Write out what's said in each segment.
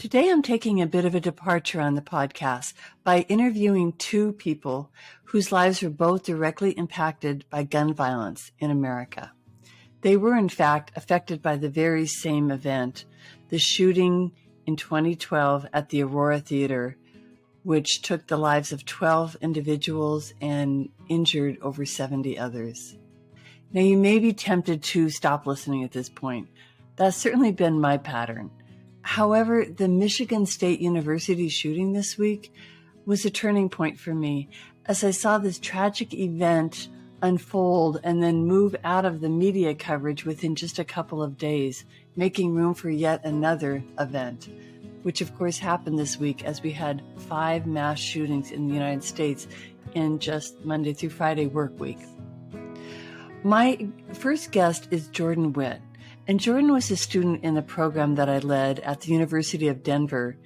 Today, I'm taking a bit of a departure on the podcast by interviewing two people whose lives were both directly impacted by gun violence in America. They were, in fact, affected by the very same event, the shooting in 2012 at the Aurora Theater, which took the lives of 12 individuals and injured over 70 others. Now, you may be tempted to stop listening at this point. That's certainly been my pattern. However, the Michigan State University shooting this week was a turning point for me as I saw this tragic event unfold and then move out of the media coverage within just a couple of days, making room for yet another event, which of course happened this week as we had 5 mass shootings in the United States in just Monday through Friday work week. My first guest is Jordan Witt. And Jordan was a student in a program that I led at the University of Denver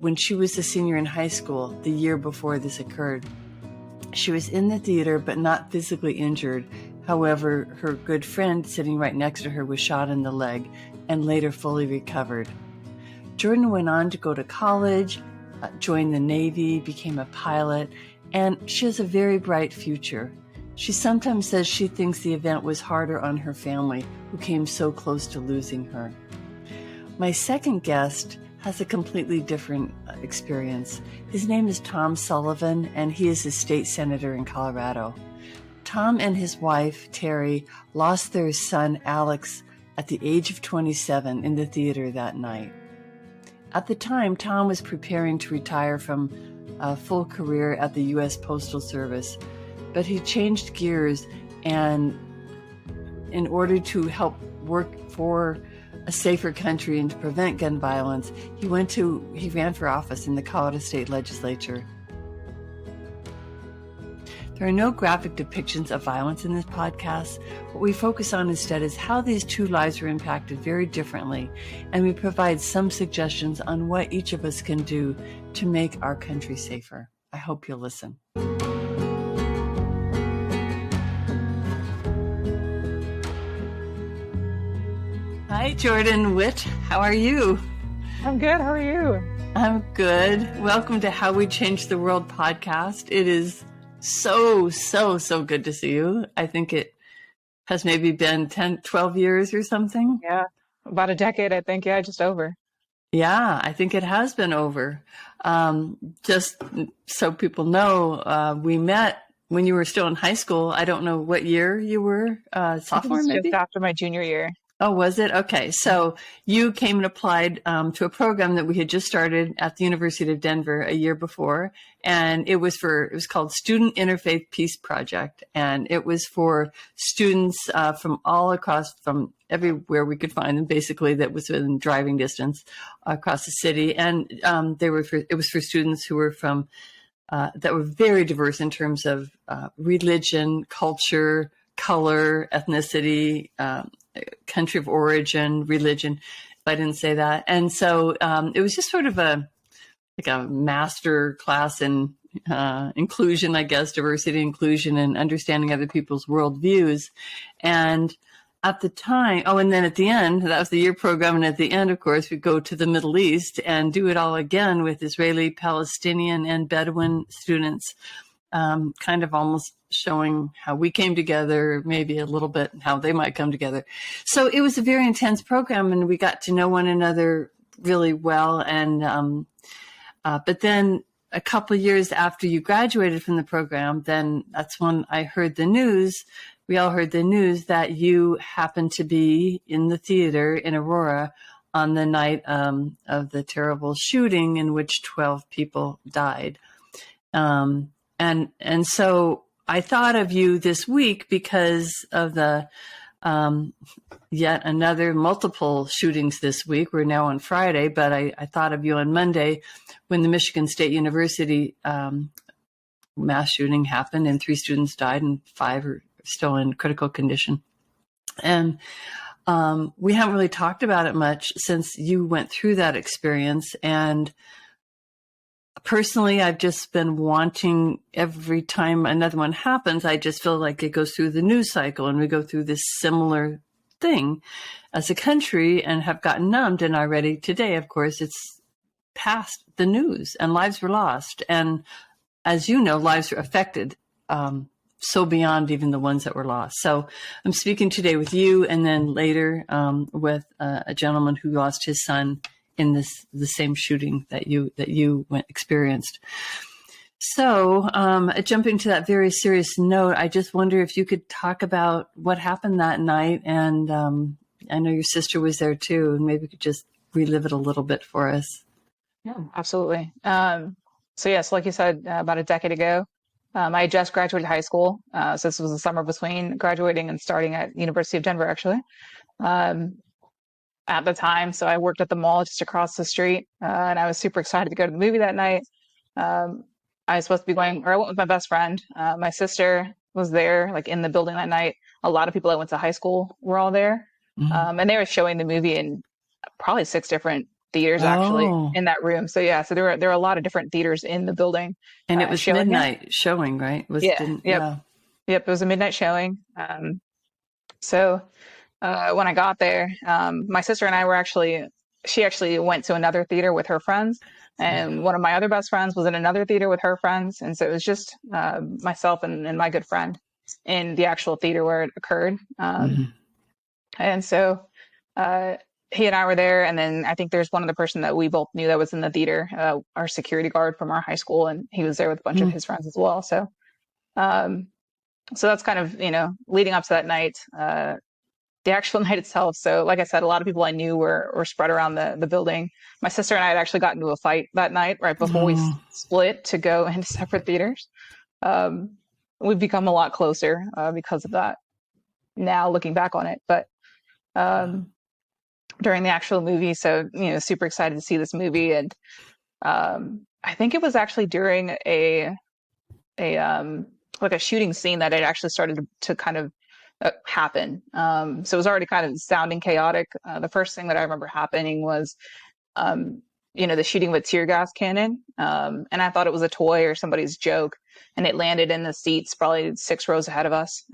when she was a senior in high school the year before this occurred. She was in the theater but not physically injured. However, her good friend sitting right next to her was shot in the leg and later fully recovered. Jordan went on to go to college, joined the Navy, became a pilot, and she has a very bright future. She sometimes says she thinks the event was harder on her family, who came so close to losing her. My second guest has a completely different experience. His name is Tom Sullivan, and he is a state senator in Colorado. Tom and his wife, Terry, lost their son, Alex, at the age of 27 in the theater that night. At the time, Tom was preparing to retire from a full career at the U.S. Postal Service, but he changed gears, and in order to help work for a safer country and to prevent gun violence, he ran for office in the Colorado State Legislature. There are no graphic depictions of violence in this podcast. What we focus on instead is how these two lives were impacted very differently, and we provide some suggestions on what each of us can do to make our country safer. I hope you'll listen. Hi, Jordan Witt. How are you? I'm good. How are you? I'm good. Welcome to How We Change the World podcast. It is so good to see you. I think it has maybe been 10, 12 years or something. Yeah, about a decade, I think. Yeah, just over. Yeah, I think it has been over. Just so people know, we met when you were still in high school. I don't know what year you were, sophomore maybe? Just after my junior year. Oh, was it? Okay. So you came and applied to a program that we had just started at the University of Denver a year before. And it was called Student Interfaith Peace Project. And it was for students from all across, from everywhere we could find them, basically, that was within driving distance across the city. And it was for students who were from, that were very diverse in terms of religion, culture, color, ethnicity, country of origin, religion, if I didn't say that. And so it was just sort of a master class in inclusion, I guess, diversity, inclusion, and understanding other people's worldviews. And at the time, and then at the end, that was the year program. And at the end, of course, we go to the Middle East and do it all again with Israeli, Palestinian, and Bedouin students, kind of almost showing how we came together, maybe a little bit how they might come together. So it was a very intense program, and we got to know one another really well. And but then a couple of years after you graduated from the program, then that's when I heard the news. We all heard the news that you happened to be in the theater in Aurora on the night of the terrible shooting in which 12 people died. And so I thought of you this week because of the yet another multiple shootings this week. We're now on Friday, but I thought of you on Monday when the Michigan State University mass shooting happened and 3 students died and 5 are still in critical condition. And we haven't really talked about it much since you went through that experience. And personally, I've just been wanting, every time another one happens, I just feel like it goes through the news cycle and we go through this similar thing as a country and have gotten numbed. And already today, of course, it's past the news and lives were lost. And as you know, lives are affected, so beyond even the ones that were lost. So I'm speaking today with you, and then later with a gentleman who lost his son in the same shooting that you experienced. So jumping to that very serious note, I just wonder if you could talk about what happened that night. And I know your sister was there too, and maybe you could just relive it a little bit for us. Yeah, absolutely. So yes, like you said, about a decade ago, I had just graduated high school. So this was the summer between graduating and starting at University of Denver, actually. At the time, so I worked at the mall just across the street, and I was super excited to go to the movie that night. I was supposed to be going, or I went with my best friend. My sister was there, like in the building that night. A lot of people I went to high school were all there, and they were showing the movie in probably 6 different theaters actually in that room. So yeah, so there were a lot of different theaters in the building, and it was midnight showing, right? Yep. It was a midnight showing. So when I got there, my sister and I were she actually went to another theater with her friends, and one of my other best friends was in another theater with her friends, and so it was just myself and my good friend in the actual theater where it occurred. And so he and I were there, and then I think there's one other person that we both knew that was in the theater, our security guard from our high school, and he was there with a bunch of his friends as well. So so that's kind of, leading up to that night, the actual night itself. So like I said, a lot of people I knew were spread around the building. My sister and I had actually gotten into a fight that night right before we split to go into separate theaters. We've become a lot closer because of that now, looking back on it. But during the actual movie, so, super excited to see this movie. And I think it was actually during a shooting scene that it actually started to kind of happen. So it was already kind of sounding chaotic. The first thing that I remember happening was, the shooting with tear gas cannon. And I thought it was a toy or somebody's joke, and it landed in the seats probably 6 rows ahead of us.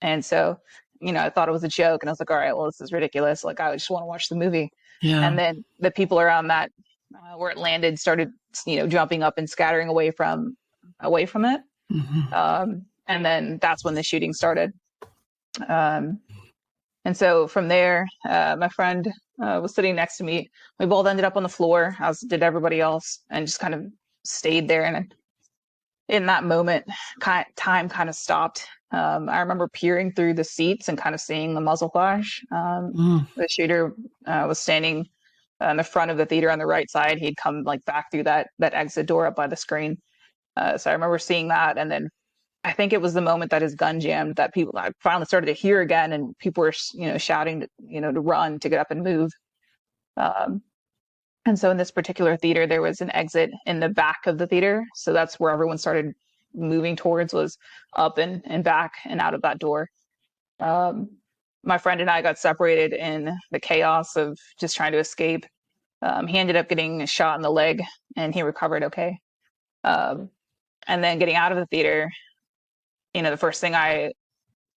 And so, I thought it was a joke, and I was like, all right, well, this is ridiculous. Like, I just want to watch the movie. Yeah. And then the people around that, where it landed, started, jumping up and scattering away from it. And then that's when the shooting started. And so from there, my friend was sitting next to me. We both ended up on the floor, as did everybody else, and just kind of stayed there. And in that moment, time kind of stopped. I remember peering through the seats and kind of seeing the muzzle flash. The shooter was standing in the front of the theater on the right side. He'd come back through that exit door up by the screen. So I remember seeing that, and then I think it was the moment that his gun jammed that I finally started to hear again, and people were, shouting, to run, to get up and move. And so in this particular theater, there was an exit in the back of the theater. So that's where everyone started moving towards, was up and back and out of that door. My friend and I got separated in the chaos of just trying to escape. He ended up getting shot in the leg, and he recovered okay. And then getting out of the theater, the first thing I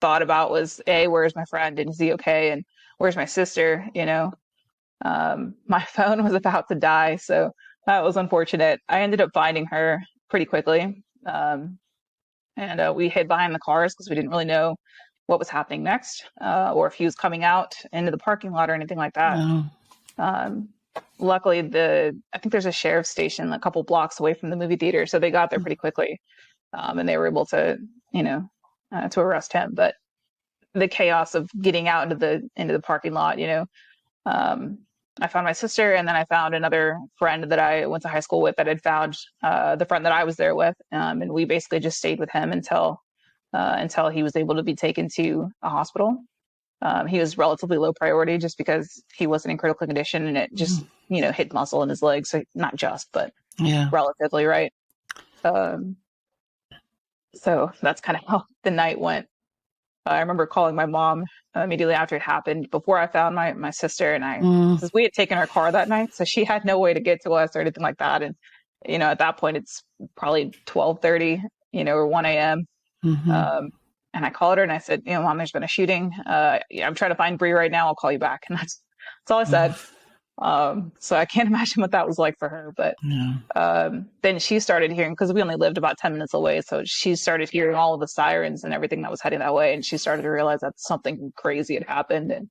thought about was, where's my friend, and is he okay? And where's my sister? My phone was about to die, so that was unfortunate. I ended up finding her pretty quickly. And we hid behind the cars because we didn't really know what was happening next, or if he was coming out into the parking lot or anything like that. No. Luckily, I think there's a sheriff's station a couple blocks away from the movie theater, so they got there pretty quickly, and they were able to, to arrest him. But the chaos of getting out into the parking lot, I found my sister, and then I found another friend that I went to high school with that had found the friend that I was there with, and we basically just stayed with him until he was able to be taken to a hospital. He was relatively low priority just because he wasn't in critical condition, and it just hit muscle in his legs. So not just, but relatively, right. So that's kind of how the night went. I remember calling my mom immediately after it happened, before I found my sister, and because we had taken our car that night, so she had no way to get to us or anything like that. And at that point it's probably 12:30, or 1 a.m. And I called her and I said, Mom, there's been a shooting. Yeah, I'm trying to find Bree right now. I'll call you back. And that's all I said. So I can't imagine what that was like for her. But then she started hearing, because we only lived about 10 minutes away. So she started hearing all of the sirens and everything that was heading that way. And she started to realize that something crazy had happened. And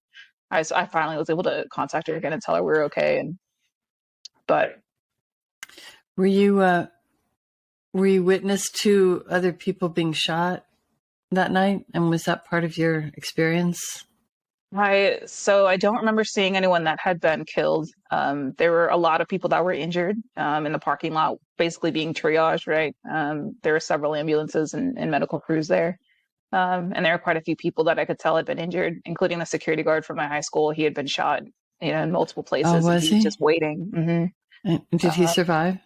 I finally was able to contact her again and tell her we were okay. But were you witness to other people being shot that night? And was that part of your experience? So I don't remember seeing anyone that had been killed. There were a lot of people that were injured in the parking lot, basically being triaged, right? There were several ambulances and medical crews there. And there were quite a few people that I could tell had been injured, including the security guard from my high school. He had been shot, in multiple places. Oh, was he? He Just waiting. Mm-hmm. And did he survive?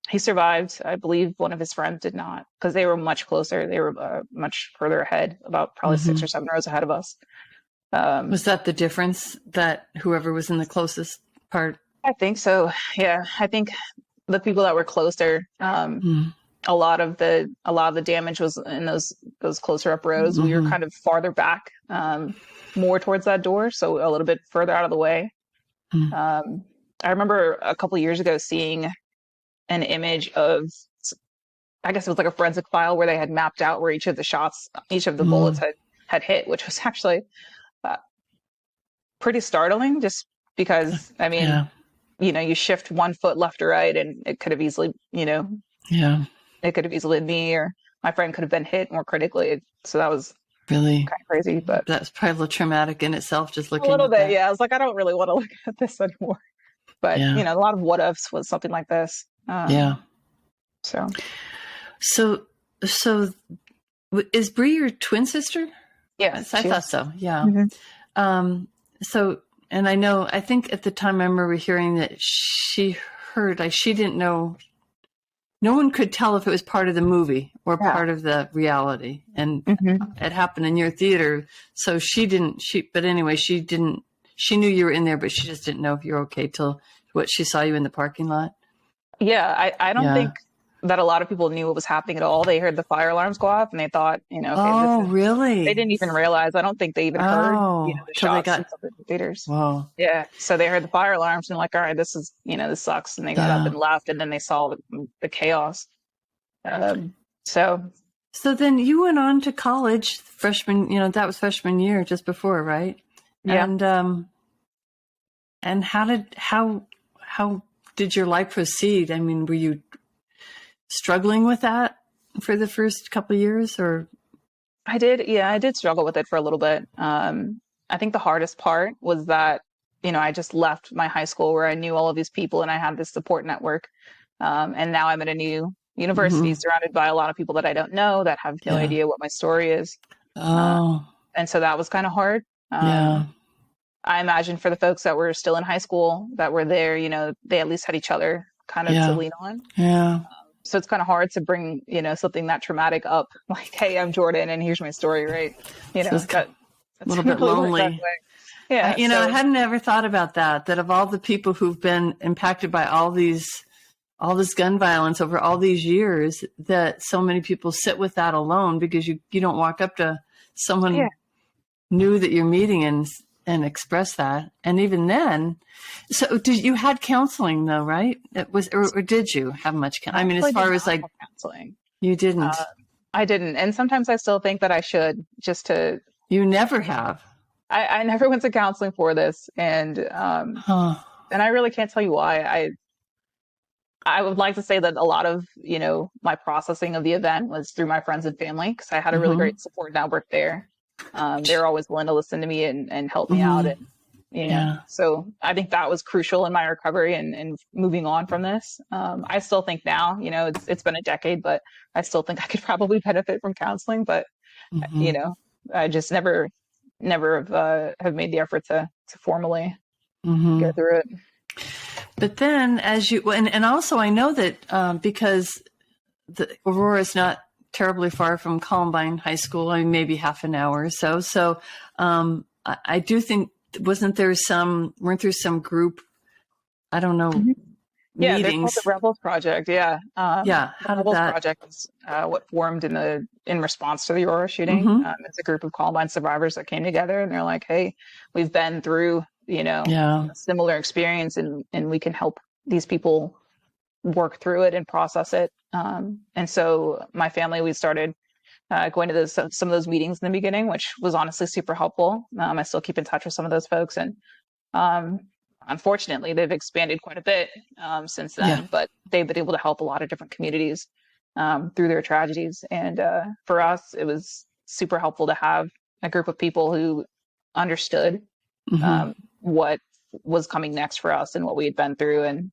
He survived. I believe one of his friends did not, because they were much closer. They were much further ahead, about probably 6 or 7 rows ahead of us. Was that the difference, that whoever was in the closest part? I think so. Yeah, I think the people that were closer, a lot of the damage was in those closer up rows. We were kind of farther back, more towards that door, so a little bit further out of the way. I remember a couple of years ago seeing an image of, I guess it was like a forensic file where they had mapped out where each of the bullets had hit, which was actually pretty startling, just because, I mean, you shift 1 foot left or right and it could have easily, it could have easily been me, or my friend could have been hit more critically. So that was really kind of crazy, but that's probably a little traumatic in itself, just looking a little at bit. that. Yeah. I was like, I don't really want to look at this anymore, but a lot of what ifs was something like this. So is Bree your twin sister? Yes, I thought so. Yeah. And I think at the time I remember hearing that she heard, like, she didn't know, no one could tell if it was part of the movie or part of the reality. And it happened in your theater. So she knew you were in there, but she just didn't know if you were okay till she saw you in the parking lot. Yeah. I don't think that a lot of people knew what was happening at all. They heard the fire alarms go off and they thought, okay, really? They didn't even realize. I don't think they even heard, the shots in some of the theaters. Wow. Yeah. So they heard the fire alarms and like, all right, this is, this sucks. And they got up and left, and then they saw the chaos. So then you went on to college, freshman, that was freshman year, just before, right? Yeah. And how did your life proceed? I mean, were you struggling with that for the first couple of years, or? I did struggle with it for a little bit. I think the hardest part was that, I just left my high school where I knew all of these people and I had this support network. And now I'm at a new university surrounded by a lot of people that I don't know, that have no idea what my story is. And so that was kind of hard. I imagine for the folks that were still in high school that were there, they at least had each other kind of to lean on. So it's kind of hard to bring, something that traumatic up, like, hey, I'm Jordan and here's my story, right? So it's a little bit lonely. Yeah. I hadn't ever thought about that of all the people who've been impacted by all this gun violence over all these years, that so many people sit with that alone, because you don't walk up to someone new that you're meeting and express that. And even then, so you had counseling though, right? It was, or did you have much? I mean, as far as like counseling, you didn't. I didn't, and sometimes I still think that I should. You never have. I never went to counseling for this, and and I really can't tell you why. I would like to say that a lot of my processing of the event was through my friends and family, because I had a really great support network there. They're always willing to listen to me and help me out. And, so I think that was crucial in my recovery and moving on from this. I still think now, it's been a decade, but I still think I could probably benefit from counseling, but I just never have made the effort to formally go through it. But then and also I know that, because Aurora is not terribly far from Columbine High School, maybe half an hour or so. So I do think, weren't there some group, I don't know, Yeah, they're called the meetings. Rebels Project. Yeah, Yeah. the How did Rebels that? Project is what formed in response to the Aurora shooting. Mm-hmm. It's a group of Columbine survivors that came together, and they're like, "Hey, we've been through, Yeah. a similar experience, and we can help these people work through it and process it." And so my family, we started going to some of those meetings in the beginning, which was honestly super helpful. I still keep in touch with some of those folks, and um, unfortunately, they've expanded quite a bit since Yeah. then, but they've been able to help a lot of different communities through their tragedies. And for us, it was super helpful to have a group of people who understood Mm-hmm. what was coming next for us and what we had been through. And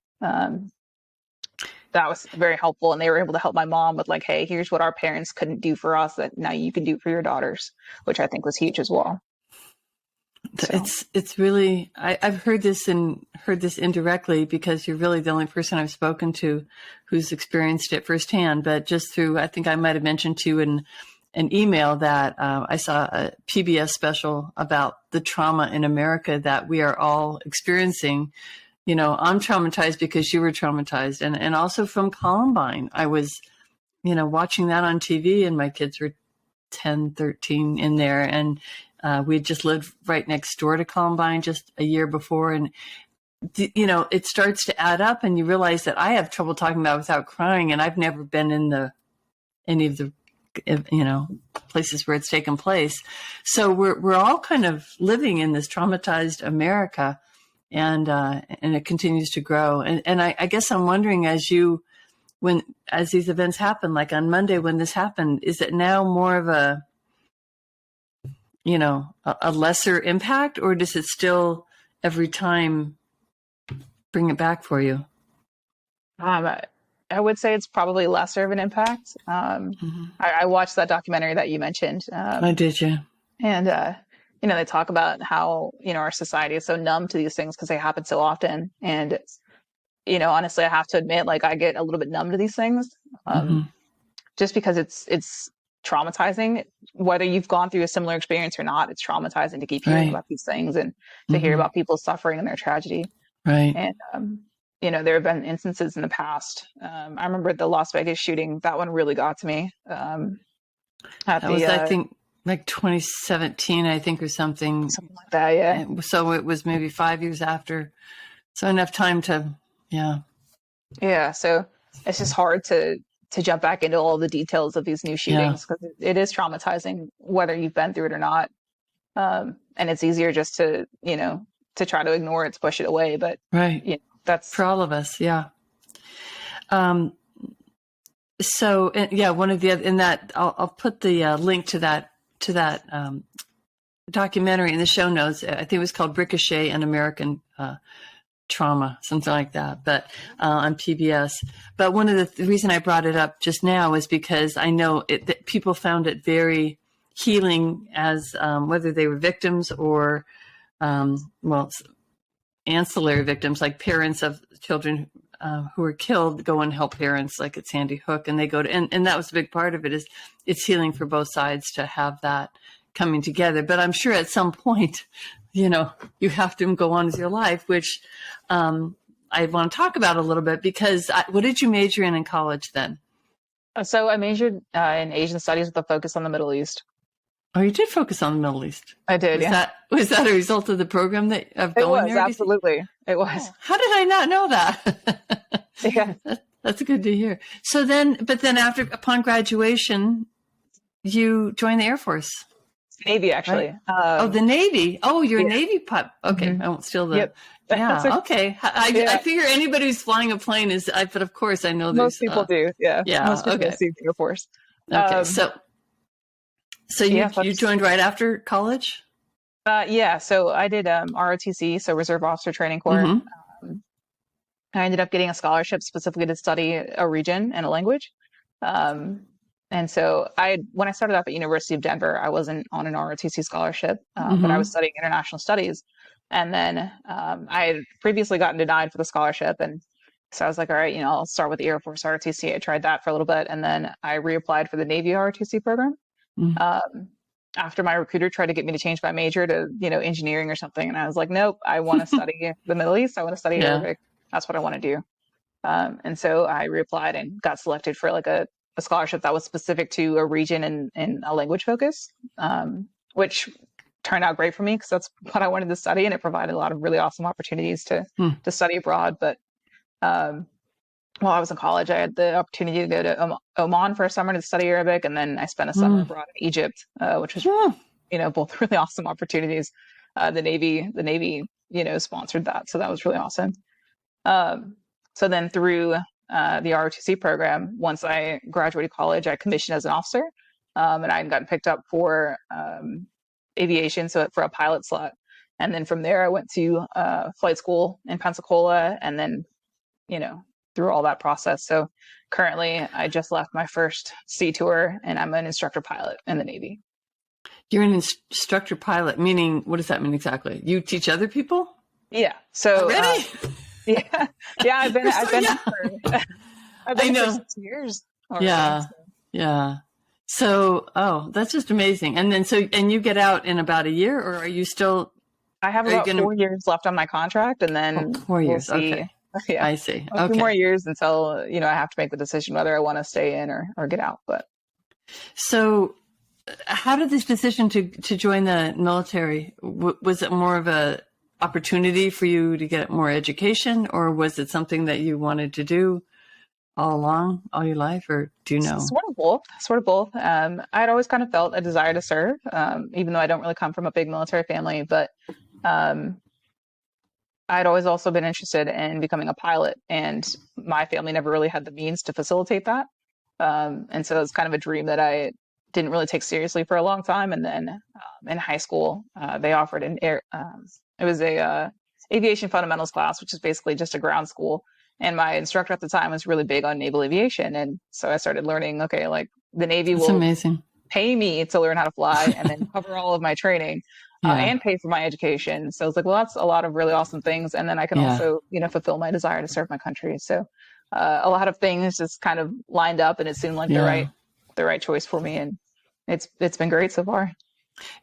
that was very helpful. And they were able to help my mom with like, hey, here's what our parents couldn't do for us that now you can do for your daughters, which I think was huge as well. So. It's really I've heard this indirectly because you're really the only person I've spoken to who's experienced it firsthand. But just through, I think I might have mentioned to you in an email that I saw a PBS special about the trauma in America that we are all experiencing. I'm traumatized because you were traumatized, and also from Columbine. I was, watching that on TV, and my kids were 10, 13 in there, and we had just lived right next door to Columbine just a year before. And, it starts to add up, and you realize that I have trouble talking about it without crying. And I've never been in any of the, places where it's taken place. So we're all kind of living in this traumatized America, and it continues to grow. And I guess I'm wondering, as these events happen, like on Monday when this happened, is it now more of a lesser impact, or does it still every time bring it back for you? I would say it's probably lesser of an impact. Mm-hmm. I watched that documentary that you mentioned. I did, yeah. And, they talk about how, our society is so numb to these things because they happen so often. And, honestly, I have to admit, like, I get a little bit numb to these things Mm-hmm. just because it's traumatizing. Whether you've gone through a similar experience or not, it's traumatizing to keep hearing about these things and to hear about people's suffering and their tragedy. Right. And, there have been instances in the past. I remember the Las Vegas shooting. That one really got to me. That was, I think, like 2017, I think, or something. Something like that, yeah. And so it was maybe 5 years after. So enough time to, yeah. Yeah, so it's just hard to jump back into all the details of these new shootings because it is traumatizing whether you've been through it or not. And it's easier just to try to ignore it, to push it away. But right, that's for all of us, yeah. So yeah, one of the other, in that I'll put the link to that documentary in the show notes. I think it was called Ricochet and American Trauma, something like that, but on PBS. But one of the reason I brought it up just now is because I know that people found it very healing, as whether they were victims or ancillary victims, like parents of children who were killed go and help parents, like at Sandy Hook, and they go to, and that was a big part of it, is it's healing for both sides to have that coming together. But I'm sure at some point, you have to go on with your life, which I want to talk about a little bit, because what did you major in college then? So I majored in Asian studies with a focus on the Middle East. Oh, you did focus on the Middle East. I did, Was that a result of the program of going there? Absolutely. It was. Oh, how did I not know that? Yeah. That's good to hear. So then, upon graduation, you joined the Air Force. Navy, actually. Right? The Navy. Oh, you're a Navy pup. Okay, Mm-hmm. I won't steal the. Yep. Yeah. Okay. I figure anybody who's flying a plane is. But of course, I know most people do. Yeah. Yeah. Most people see the Air Force. Okay. So you joined right after college? Yeah. So I did ROTC, so Reserve Officer Training Corps. Mm-hmm. I ended up getting a scholarship specifically to study a region and a language. And so when I started off at University of Denver, I wasn't on an ROTC scholarship, but I was studying international studies. And then I had previously gotten denied for the scholarship. And so I was like, all right, I'll start with the Air Force ROTC. I tried that for a little bit. And then I reapplied for the Navy ROTC program. Mm-hmm. After my recruiter tried to get me to change my major to, engineering or something. And I was like, nope, I want to study the Middle East. I want to study Arabic. That's what I want to do. And so I reapplied and got selected for like a scholarship that was specific to a region and a language focus, which turned out great for me because that's what I wanted to study, and it provided a lot of really awesome opportunities to study abroad. But while I was in college, I had the opportunity to go to Oman for a summer to study Arabic, and then I spent a summer abroad in Egypt, which was both really awesome opportunities. The Navy sponsored that, so that was really awesome. So then through the ROTC program, once I graduated college, I commissioned as an officer, and I had gotten picked up for aviation, so for a pilot slot. And then from there, I went to flight school in Pensacola, and then, through all that process. So currently, I just left my first sea tour, and I'm an instructor pilot in the Navy. You're an instructor pilot, meaning, what does that mean exactly? You teach other people? Yeah. So really? Yeah. I've been for 6 years. Yeah. So. Yeah. So, that's just amazing. And then, and you get out in about a year, or are you still? I have about 4 years left on my contract, and then 4 years. We'll see. Okay. Yeah. I see. A few more years until, I have to make the decision whether I want to stay in or get out. But so how did this decision to join the military, was it more of a opportunity for you to get more education, or was it something that you wanted to do all your life, or do you know? Sort of both. I'd always kind of felt a desire to serve, even though I don't really come from a big military family, but I'd always also been interested in becoming a pilot, and my family never really had the means to facilitate that. And so it was kind of a dream that I didn't really take seriously for a long time. And then in high school, they offered it was a aviation fundamentals class, which is basically just a ground school. And my instructor at the time was really big on naval aviation. And so I started learning, okay, like the Navy will pay me to learn how to fly and then cover all of my training. And pay for my education. So I was like, well, that's a lot of really awesome things. And then I can also, fulfill my desire to serve my country. So a lot of things just kind of lined up, and it seemed like the right choice for me. And it's been great so far.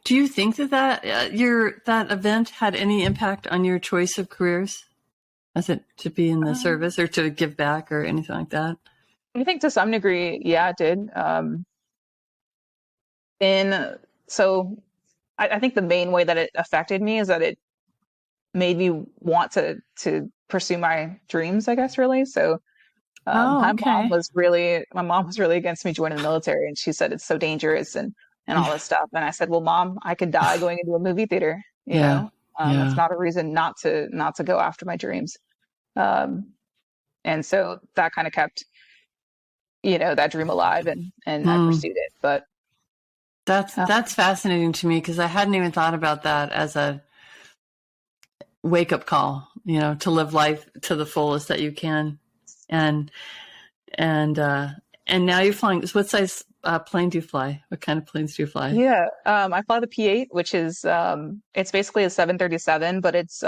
Do you think that event had any impact on your choice of careers? As it to be in the service or to give back or anything like that? I think to some degree, yeah, it did. I think the main way that it affected me is that it made me want to pursue my dreams, I guess, really. So my mom was really against me joining the military, and she said it's so dangerous and all this stuff. And I said, well, Mom, I could die going into a movie theater. You know, it's not a reason not to go after my dreams. And so that kind of kept, that dream alive, and I pursued it. But that's fascinating to me, because I hadn't even thought about that as a wake up call, to live life to the fullest that you can. And now you're flying. What size plane do you fly? What kind of planes do you fly? Yeah. I fly the P-8, which is, it's basically a 737, but it's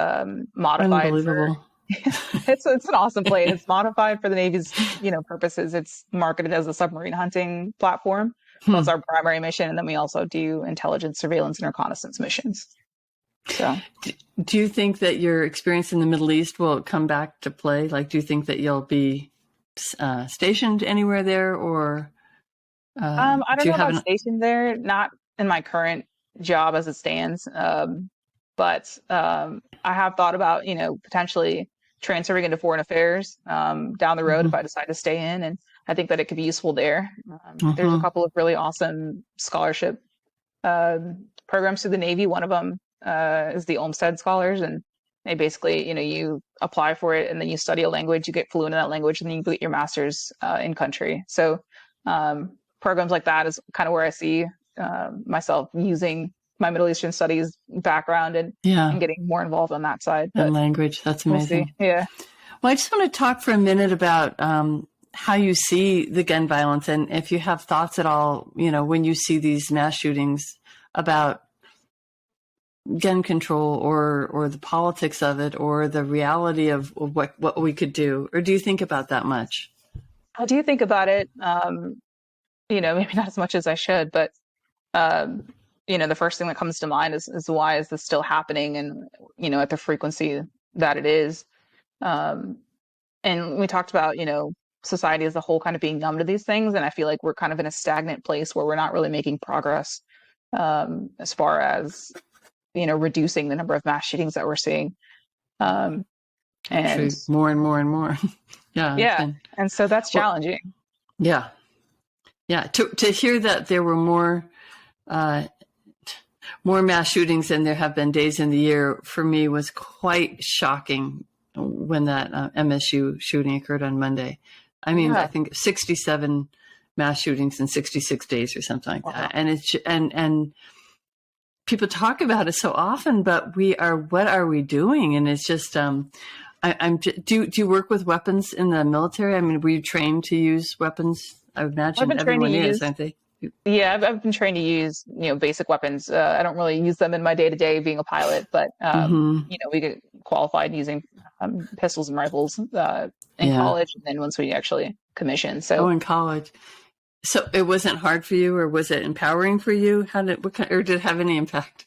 modified. Unbelievable. It's an awesome plane. It's modified for the Navy's, purposes. It's marketed as a submarine hunting platform. That's our primary mission. And then we also do intelligence, surveillance, and reconnaissance missions. So do you think that your experience in the Middle East will come back to play? Like, do you think that you'll be stationed anywhere there, or I don't know about stationed there, not in my current job as it stands. But I have thought about, potentially transferring into foreign affairs down the road if I decide to stay in. And I think that it could be useful there. There's a couple of really awesome scholarship programs through the Navy. One of them is the Olmsted Scholars, and they basically, you apply for it and then you study a language, you get fluent in that language, and then you get your master's in country. So programs like that is kind of where I see myself using my Middle Eastern studies background and getting more involved on that side. And language, that's amazing. We'll see. Yeah. Well, I just want to talk for a minute about how you see the gun violence, and if you have thoughts at all, when you see these mass shootings, about gun control or the politics of it, or the reality of what we could do, or do you think about that much? I do think about it. Maybe not as much as I should, but the first thing that comes to mind is why is this still happening, and at the frequency that it is. and we talked about, society as a whole kind of being numb to these things. And I feel like we're kind of in a stagnant place where we're not really making progress as far as, reducing the number of mass shootings that we're seeing. And actually, more and more and more. Yeah. And so that's challenging. Yeah. To hear that there were more mass shootings than there have been days in the year, for me, was quite shocking when that MSU shooting occurred on Monday. I mean, I think 67 mass shootings in 66 days or something like that. And it's and people talk about it so often, but what are we doing? And it's just do you work with weapons in the military? I mean, were you trained to use weapons? I would imagine everyone is, aren't they? Yeah, I've been trained to use, basic weapons. I don't really use them in my day-to-day being a pilot, but, we get qualified using pistols and rifles in college, and then once we actually commissioned. So in college. So it wasn't hard for you, or was it empowering for you? Or did it have any impact?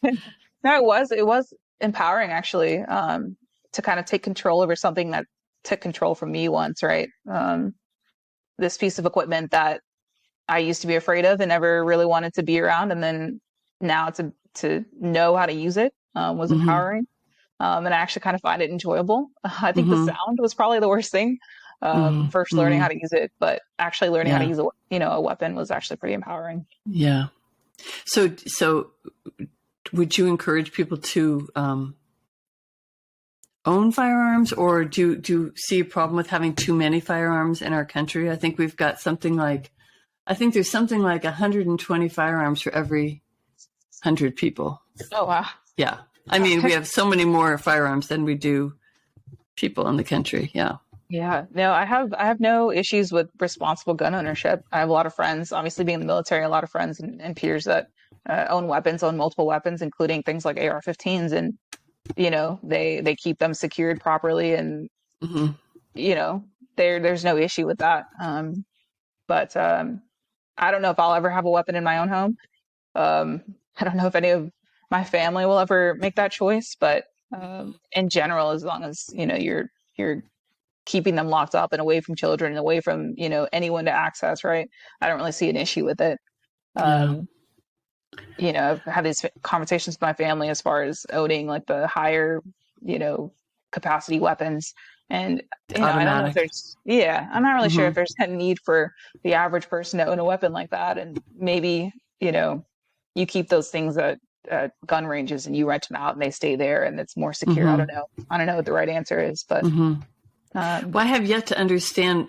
No, it was empowering, actually, to kind of take control over something that took control from me once, right? This piece of equipment that I used to be afraid of and never really wanted to be around. And then now to know how to use it was empowering. And I actually kind of find it enjoyable. I think the sound was probably the worst thing. First learning how to use it, but actually learning how to use a weapon was actually pretty empowering. Yeah. So would you encourage people to own firearms, or do you see a problem with having too many firearms in our country? I think we've got there's something like 120 firearms for every 100 people. Oh, wow. Yeah. I mean, we have so many more firearms than we do people in the country. Yeah. Yeah. No, I have no issues with responsible gun ownership. I have a lot of friends, obviously being in the military, a lot of friends and peers that own multiple weapons, including things like AR-15s. And, they keep them secured properly. And, there's no issue with that. But I don't know if I'll ever have a weapon in my own home. I don't know if any of my family will ever make that choice, but in general, as long as you're keeping them locked up and away from children and away from anyone to access, right? I don't really see an issue with it. I've had these conversations with my family as far as owning like the higher capacity weapons. And I don't know if I'm not really sure if there's a need for the average person to own a weapon like that. And maybe, you keep those things at gun ranges and you rent them out and they stay there and it's more secure. I don't know. I don't know what the right answer is, but. Well, I have yet to understand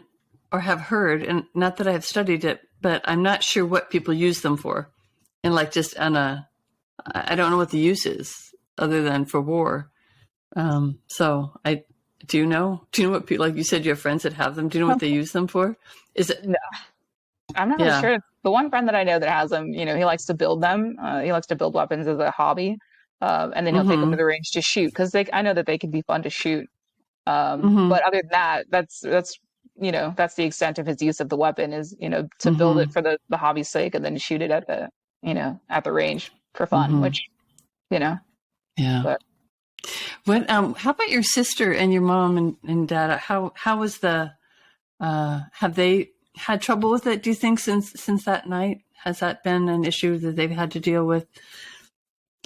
or have heard, and not that I have studied it, but I'm not sure what people use them for. And like just I don't know what the use is other than for war. Do you know what people, like you said, you have friends that have them. Do you know what they use them for? Is it? No, I'm not really sure. The one friend that I know that has them, he likes to build them. He likes to build weapons as a hobby. And then he'll take them to the range to shoot. Cause I know that they can be fun to shoot. But other than that, that's the extent of his use of the weapon is, to build it for the hobby's sake and then shoot it at the range for fun, which, Yeah. But, what, how about your sister and your mom and dad? How was have they had trouble with it? Do you think since that night, has that been an issue that they've had to deal with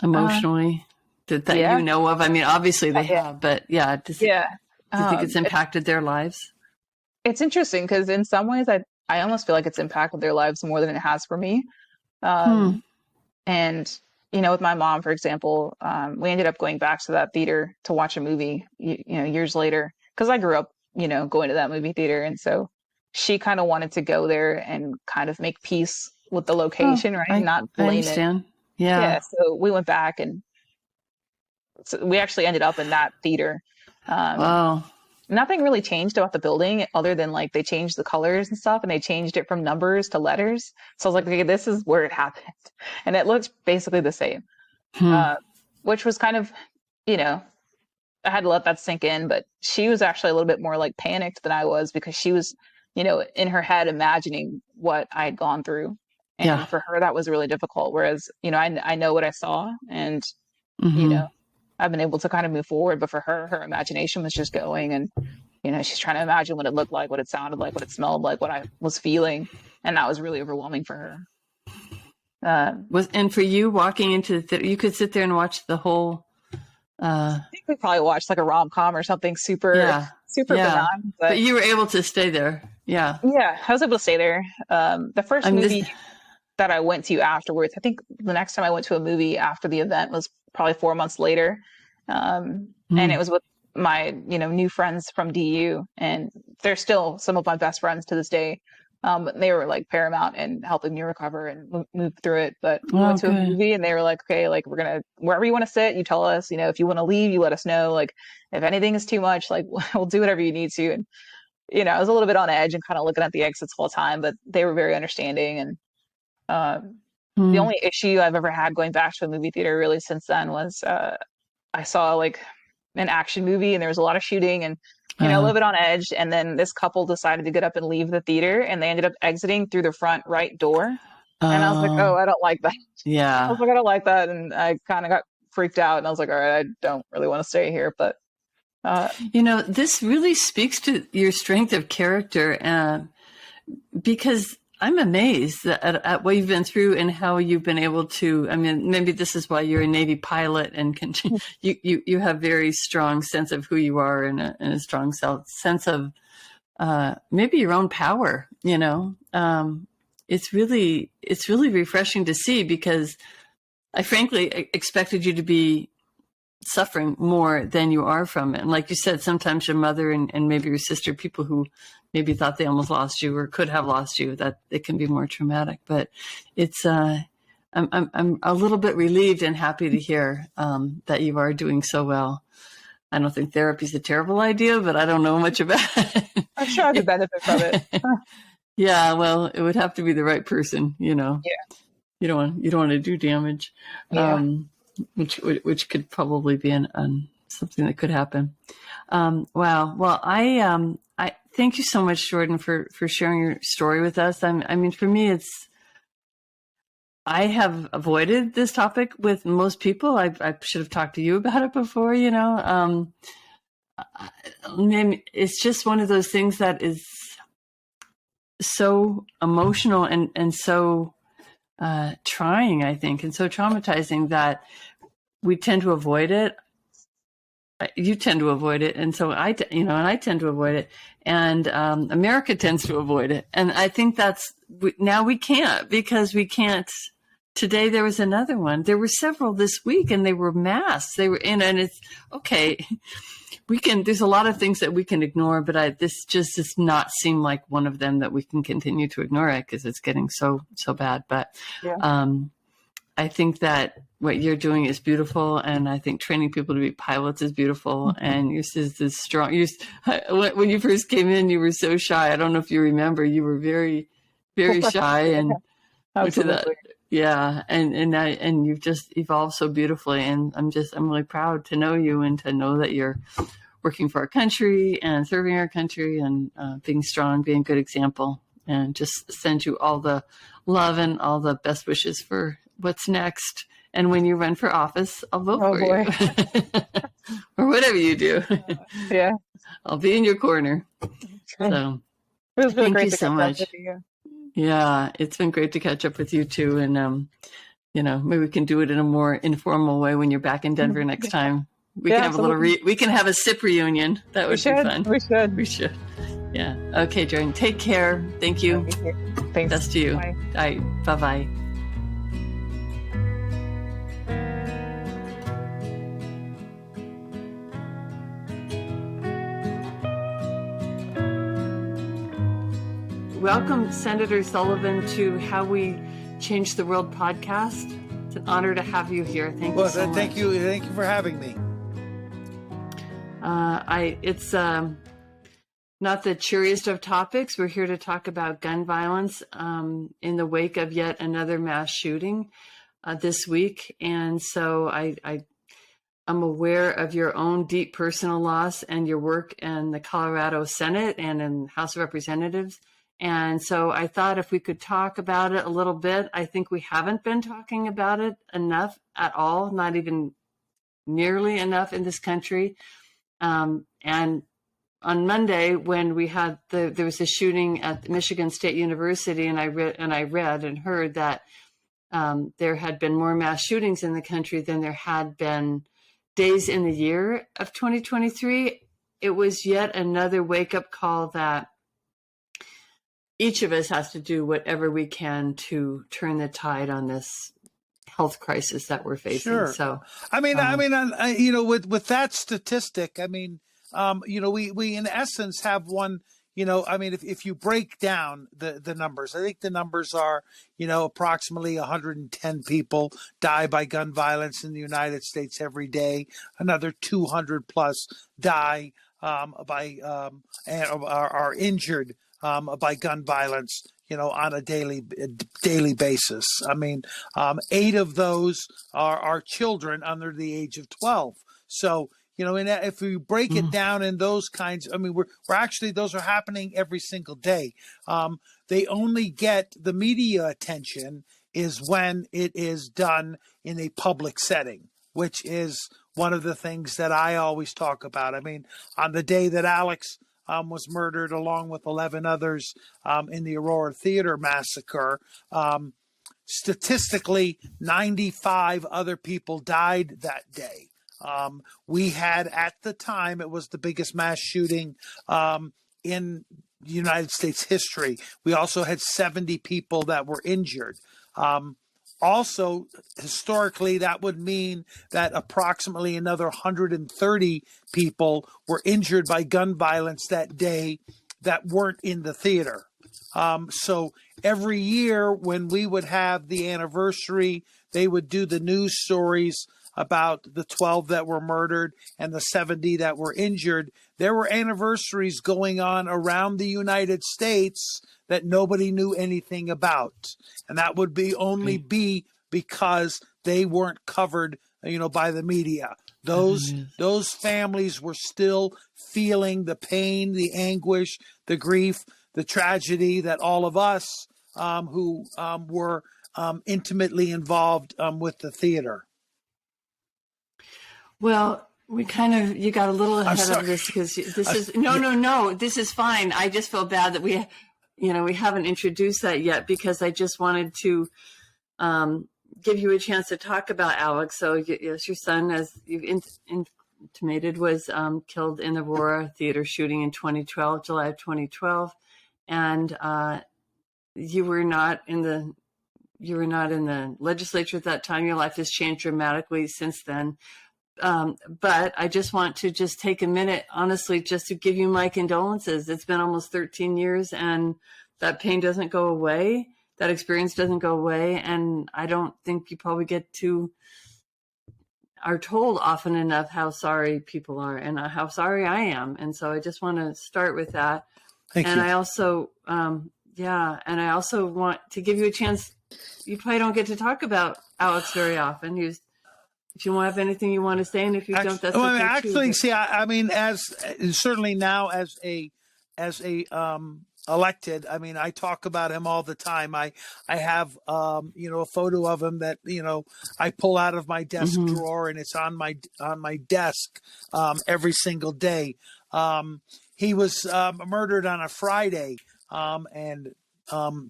emotionally that you know of? I mean, obviously they have, but do you think it's impacted their lives? It's interesting because in some ways I almost feel like it's impacted their lives more than it has for me. And, with my mom, for example, we ended up going back to that theater to watch a movie, years later, because I grew up, going to that movie theater. And so she kind of wanted to go there and kind of make peace with the location, right? Not blame it. Yeah. So we went back and so we actually ended up in that theater. Wow. Nothing really changed about the building other than like they changed the colors and stuff and they changed it from numbers to letters. So I was like, okay, this is where it happened. And it looked basically the same, which was kind of, I had to let that sink in, but she was actually a little bit more like panicked than I was because she was, in her head imagining what I had gone through. And for her, that was really difficult. Whereas, I know what I saw and, I've been able to kind of move forward, but for her imagination was just going. And she's trying to imagine what it looked like, what it sounded like, what it smelled like, what I was feeling. And that was really overwhelming for her. And for you walking into the theater, you could sit there and watch the whole. I think we probably watched like a rom-com or something super benign. But you were able to stay there. Yeah. Yeah, I was able to stay there. The first movie that I went to afterwards, I think the next time I went to a movie after the event was probably 4 months later. And it was with my, new friends from DU, and they're still some of my best friends to this day. But they were like paramount in helping me recover and move through it. But we went to a movie, and they were like, okay, like we're going to, wherever you want to sit, you tell us, if you want to leave, you let us know. Like if anything is too much, like we'll do whatever you need to. And, I was a little bit on edge and kind of looking at the exits all the time, but they were very understanding. And the only issue I've ever had going back to a movie theater really since then was I saw like an action movie, and there was a lot of shooting and, a little bit on edge. And then this couple decided to get up and leave the theater, and they ended up exiting through the front right door. And I was like, oh, I don't like that. Yeah. I was like, I don't like that. And I kind of got freaked out, and I was like, all right, I don't really want to stay here. But this really speaks to your strength of character, because I'm amazed at what you've been through and how you've been able to. I mean, maybe this is why you're a Navy pilot, and you have very strong sense of who you are, and a strong sense of maybe your own power. It's really refreshing to see, because I frankly expected you to be suffering more than you are from it. And like you said, sometimes your mother and maybe your sister, people who maybe thought they almost lost you or could have lost you, that it can be more traumatic. But it's I'm a little bit relieved and happy to hear that you are doing so well. I don't think therapy is a terrible idea, but I don't know much about it. I'm sure I could benefit from it. Yeah, well, it would have to be the right person, Yeah. You don't want to do damage. Yeah. Which could probably be something that could happen. Wow. Well, I thank you so much, Jordan, for sharing your story with us. I mean, for me, I have avoided this topic with most people. I should have talked to you about it before, it's just one of those things that is so emotional and so trying, I think, and so traumatizing that we tend to avoid it. You tend to avoid it, and so I tend to avoid it, and America tends to avoid it. And I think now we can't, because we can't. Today there was another one. There were several this week, and they were mass. They were in, and it's okay. There's a lot of things that we can ignore, but this just does not seem like one of them that we can continue to ignore it, because it's getting so bad. But I think that what you're doing is beautiful, and I think training people to be pilots is beautiful. Mm-hmm. And you're this strong. When you first came in, you were so shy. I don't know if you remember. You were very, very shy, and absolutely. Yeah, and you've just evolved so beautifully, and I'm really proud to know you, and to know that you're working for our country and serving our country, and being strong, being a good example, and just send you all the love and all the best wishes for what's next. And when you run for office, I'll vote for you, or whatever you do. Yeah, I'll be in your corner. So it was really thank great you to so much. Yeah, it's been great to catch up with you too. And, maybe we can do it in a more informal way when you're back in Denver next time. We can have we can have a sip reunion. That would be fun. We should. Yeah. Okay, Jordan, take care. Thank you. Thanks. Best to you. Bye. All right. Bye-bye. Welcome, Senator Sullivan, to How We Change the World podcast. It's an honor to have you here. Thank you so much. Thank you for having me. It's not the cheeriest of topics. We're here to talk about gun violence in the wake of yet another mass shooting this week. And so I'm aware of your own deep personal loss and your work in the Colorado Senate and in House of Representatives. And so I thought if we could talk about it a little bit. I think we haven't been talking about it enough at all, not even nearly enough in this country. And on Monday when we had there was a shooting at Michigan State University, and I read and heard that there had been more mass shootings in the country than there had been days in the year of 2023. It was yet another wake-up call that each of us has to do whatever we can to turn the tide on this health crisis that we're facing. Sure. So, with that statistic, we in essence have one. If you break down the numbers, I think the numbers are, approximately 110 people die by gun violence in the United States every day. Another 200 plus die and are injured by gun violence, on a daily basis. 8 of those are children under the age of 12. So, if we break it down in those kinds, we're actually, those are happening every single day. They only get the media attention is when it is done in a public setting, which is one of the things that I always talk about. On the day that Alex was murdered along with 11 others in the Aurora Theater massacre, statistically, 95 other people died that day. We had, at the time, it was the biggest mass shooting in United States history. We also had 70 people that were injured. Also, historically, that would mean that approximately another 130 people were injured by gun violence that day that weren't in the theater. So every year when we would have the anniversary, they would do the news stories about the 12 that were murdered and the 70 that were injured. There were anniversaries going on around the United States that nobody knew anything about. And that would be because they weren't covered, by the media. Those families were still feeling the pain, the anguish, the grief, the tragedy that all of us who were intimately involved with the theater. Well, you got a little ahead of this because this is no, this is fine. I just feel bad that we haven't introduced that yet, because I just wanted to give you a chance to talk about Alex. So yes, your son, as you've intimated, was killed in the Aurora Theater shooting in July of 2012, and you were not in the legislature at that time. Your life has changed dramatically since then. But I just want to take a minute, honestly, just to give you my condolences. It's been almost 13 years, and that pain doesn't go away. That experience doesn't go away. And I don't think you probably are told often enough how sorry people are and how sorry I am. And so I just want to start with that. Thank you. I also, and I also want to give you a chance. You probably don't get to talk about Alex very often. If you have anything you want to say, and if you don't, that's okay too. See, as certainly now as a elected, I talk about him all the time. I have a photo of him that I pull out of my desk drawer, and it's on my desk every single day. He was murdered on a Friday, and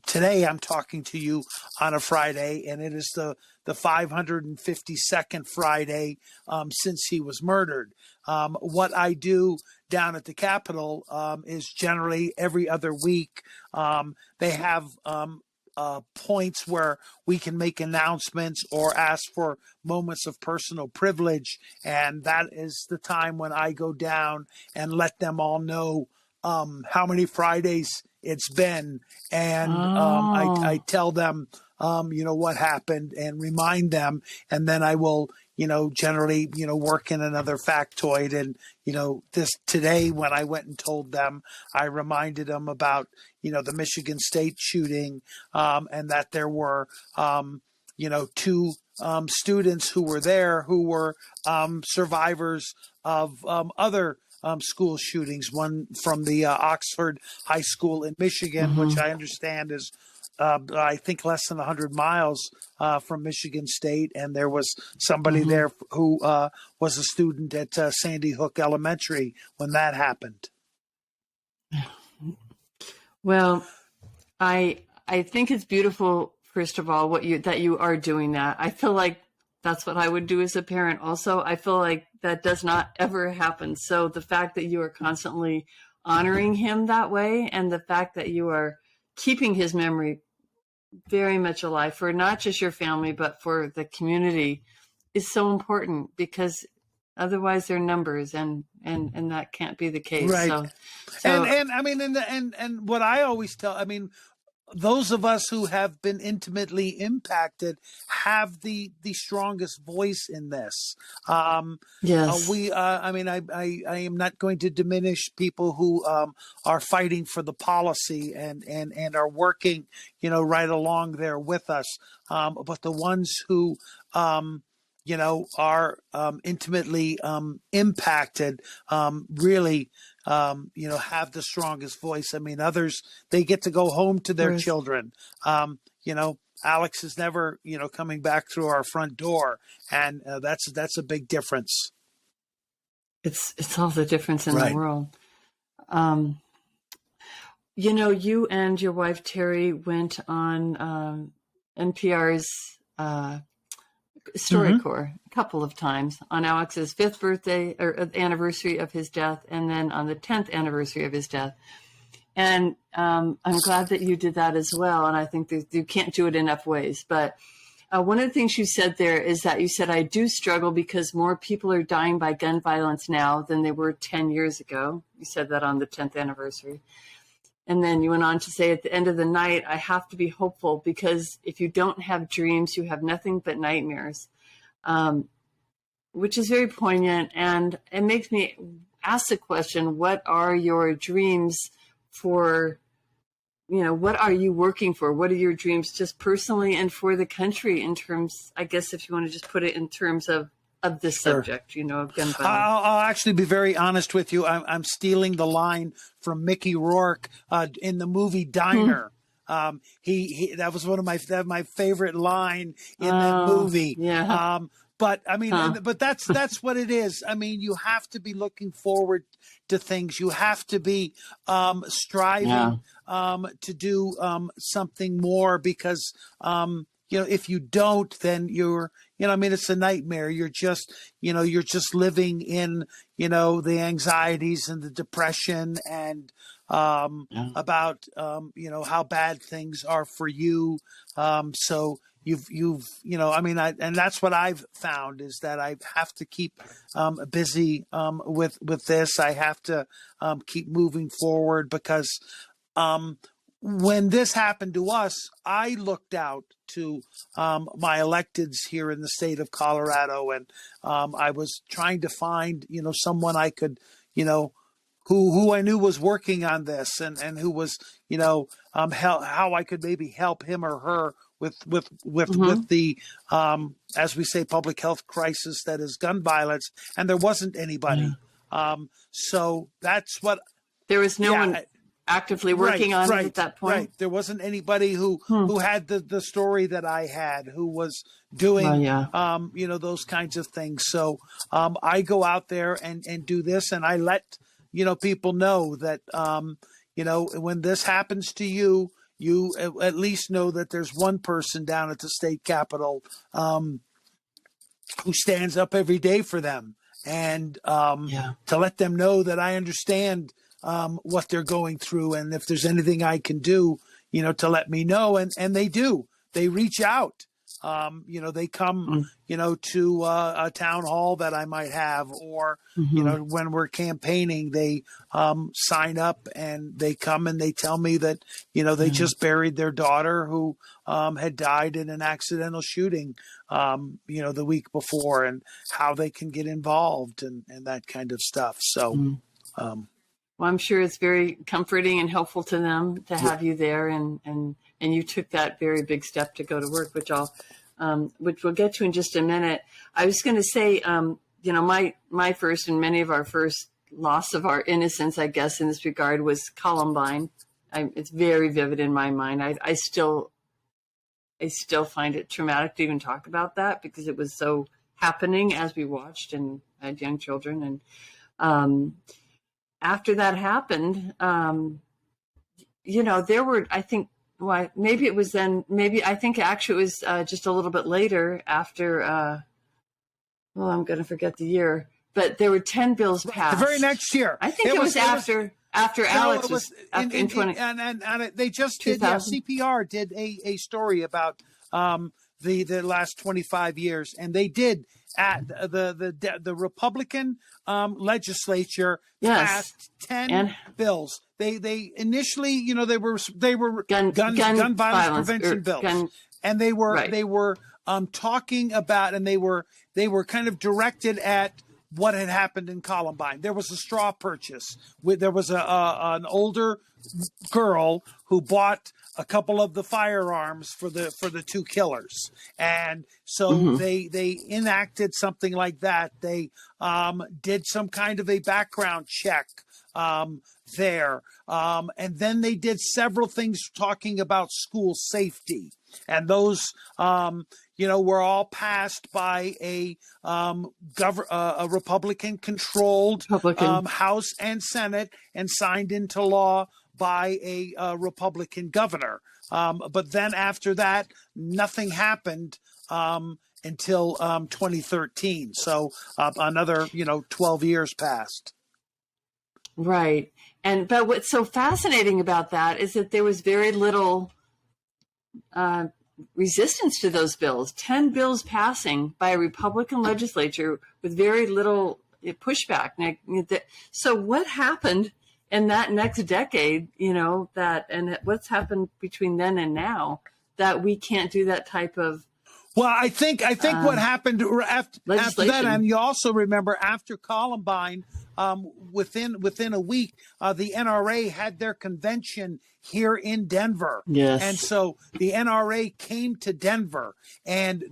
today I'm talking to you on a Friday, and it is the 552nd Friday since he was murdered. What I do down at the Capitol is generally every other week. They have points where we can make announcements or ask for moments of personal privilege, and that is the time when I go down and let them all know how many Fridays it's been, and I tell them what happened and remind them, and then I will generally work in another factoid. And this today, when I went and told them, I reminded them about the Michigan State shooting, and that there were 2 students who were there who were survivors of other school shootings, one from the Oxford High School in Michigan, which I understand is I think less than 100 miles from Michigan State, and there was somebody there who was a student at Sandy Hook Elementary when that happened. Well, I think it's beautiful, first of all, that you are doing that. I feel like that's what I would do as a parent also. I feel like that does not ever happen. So the fact that you are constantly honoring him that way, and the fact that you are keeping his memory very much alive for not just your family, but for the community, is so important, because otherwise they're numbers, and that can't be the case. Right. So And I mean, and what I always tell, I mean, those of us who have been intimately impacted have the strongest voice in this. yes, I mean, I am not going to diminish people who are fighting for the policy and are working, right along there with us. But the ones who, are intimately impacted, really, have the strongest voice. I mean, others, they get to go home to their children. Alex is never, coming back through our front door, and that's a big difference. it's all the difference in Right. the world. You and your wife Terry went on NPR's StoryCorps a couple of times on Alex's 5th birthday or anniversary of his death, and then on the 10th anniversary of his death. And I'm glad that you did that as well. And I think that you can't do it enough ways. But one of the things you said there is that you said, I do struggle because more people are dying by gun violence now than they were 10 years ago. You said that on the 10th anniversary. And then you went on to say, at the end of the night, I have to be hopeful, because if you don't have dreams, you have nothing but nightmares, which is very poignant. And it makes me ask the question, what are your dreams for? What are you working for? What are your dreams just personally and for the country, in terms, I guess, if you want to just put it in terms of this subject, of gun violence? I'll actually be very honest with you. I'm stealing the line from Mickey Rourke in the movie Diner. He that was one of my favorite line in that movie. Yeah. But I mean, but that's what it is. I mean, you have to be looking forward to things. You have to be striving to do something more, because if you don't, then you're, I mean, it's a nightmare. You're just living in, the anxieties and the depression, and about, how bad things are for you. So you've, I mean, and that's what I've found, is that I have to keep busy with this. I have to keep moving forward, because when this happened to us, I looked out to my electeds here in the state of Colorado, and I was trying to find, someone I could, who I knew was working on this, and who was, how I could maybe help him or her with the as we say, public health crisis that is gun violence, and there wasn't anybody. So that's what there was no one actively working on it at that point. Right. There wasn't anybody who had the story that I had, who was doing, those kinds of things. So I go out there and do this, and I let, people know that, when this happens to you, you at least know that there's one person down at the state capitol who stands up every day for them, and to let them know that I understand what they're going through, and if there's anything I can do, to let me know. And they do. They reach out. They come, to a town hall that I might have, or, when we're campaigning, they sign up and they come and they tell me that, they just buried their daughter who had died in an accidental shooting, the week before, and how they can get involved and that kind of stuff. So, well, I'm sure it's very comforting and helpful to them to have you there, and you took that very big step to go to work, which we'll get to in just a minute. I was going to say, my first and many of our first loss of our innocence, I guess, in this regard, was Columbine. It's very vivid in my mind. I still find it traumatic to even talk about that, because it was so happening as we watched and had young children. And after that happened, there were, I think, well, maybe it was then, maybe I think actually it was just a little bit later after, well, I'm going to forget the year, but there were 10 bills passed. The very next year. I think it was after Alex was in 20. And they just did, CPR did a story about the last 25 years, and they did at the Republican legislature passed 10 bills. They initially, they were gun violence prevention bills, and they were talking about, and they were kind of directed at what had happened in Columbine. There was a straw purchase. There was an older girl who bought a couple of the firearms for the two killers, and so they enacted something like that. They did some kind of a background check there, and then they did several things talking about school safety, and those were all passed by a Republican-controlled House and Senate, and signed into law by a Republican governor. But then after that, nothing happened until 2013. So another 12 years passed. Right. But what's so fascinating about that is that there was very little resistance to those bills. 10 bills passing by a Republican legislature with very little pushback. So what happened in that next decade, and what's happened between then and now, that we can't do that type of Well, I think what happened after that, and you also remember after Columbine, within a week, the NRA had their convention here in Denver. Yes. And so the NRA came to Denver, and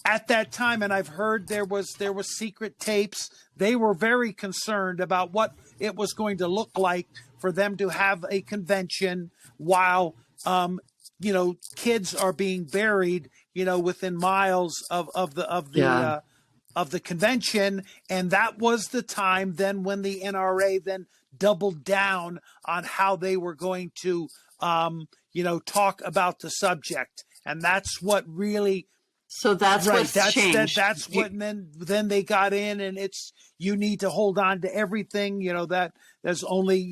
at that time, and I've heard there was secret tapes. They were very concerned about what it was going to look like for them to have a convention while kids are being buried, within miles of the convention. And that was the time then when the NRA then doubled down on how they were going to, talk about the subject. And that's what really. So that's right. What's changed. That's what, and then they got in, and you need to hold on to everything, that there's only,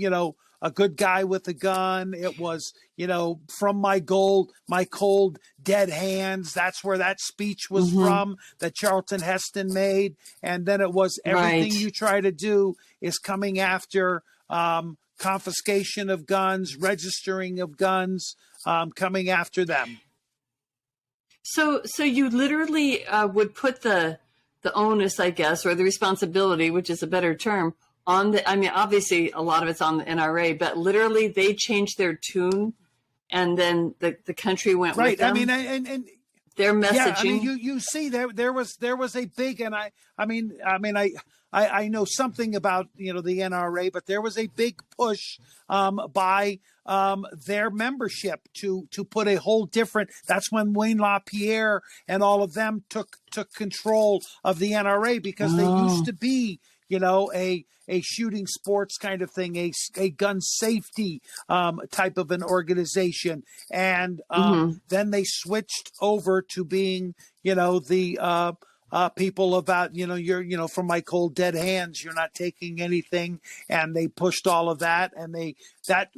a good guy with a gun. It was, from my cold dead hands. That's where that speech was from, that Charlton Heston made. And then it was everything you try to do is coming after confiscation of guns, registering of guns, coming after them. So you literally would put the onus, I guess, or the responsibility, which is a better term, on obviously a lot of it's on the NRA, but literally they changed their tune, and then the country went with them. And their messaging. Yeah, you see there was a big, and I know something about the NRA, but there was a big push by their membership to put a whole different. That's when Wayne LaPierre and all of them took control of the NRA, because they used to be a shooting sports kind of thing, a gun safety type of an organization, and then they switched over to being the people about you're from my cold dead hands, you're not taking anything, and they pushed all of that, and that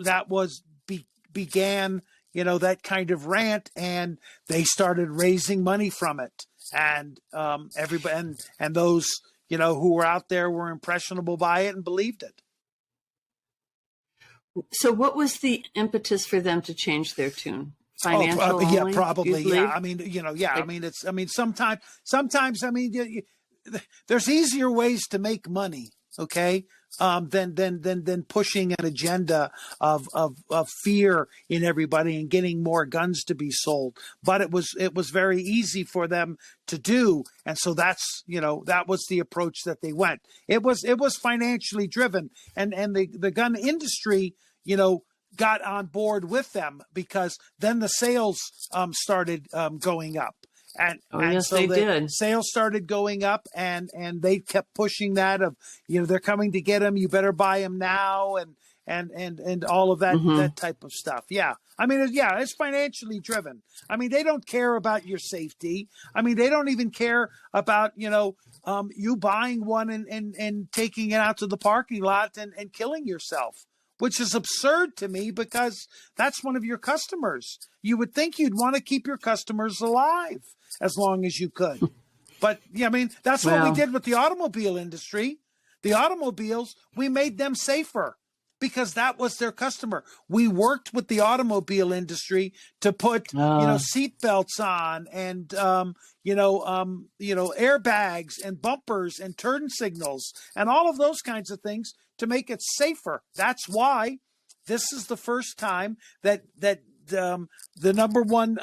began that kind of rant, and they started raising money from it, and everybody and those who were out there were impressionable by it and believed it. So what was the impetus for them to change their tune? Financial only, probably. Yeah. Sometimes there's easier ways to make money. Okay. Than pushing an agenda of fear in everybody and getting more guns to be sold. But it was very easy for them to do, and so that's that was the approach that they went. It was financially driven, and the gun industry got on board with them, because then the sales started going up. And yes, so they the did. sales started going up, and they kept pushing that of, they're coming to get them. You better buy them now, and all of that that type of stuff. Yeah, I mean, it's financially driven. I mean, they don't care about your safety. I mean, they don't even care about you buying one and taking it out to the parking lot and killing yourself, which is absurd to me because that's one of your customers. You would think you'd want to keep your customers alive as long as you could. But yeah, I mean, that's what we did with the automobile industry. The automobiles, we made them safer because that was their customer. We worked with the automobile industry to put, seat belts on and, airbags and bumpers and turn signals and all of those kinds of things to make it safer. That's why this is the first time that the number one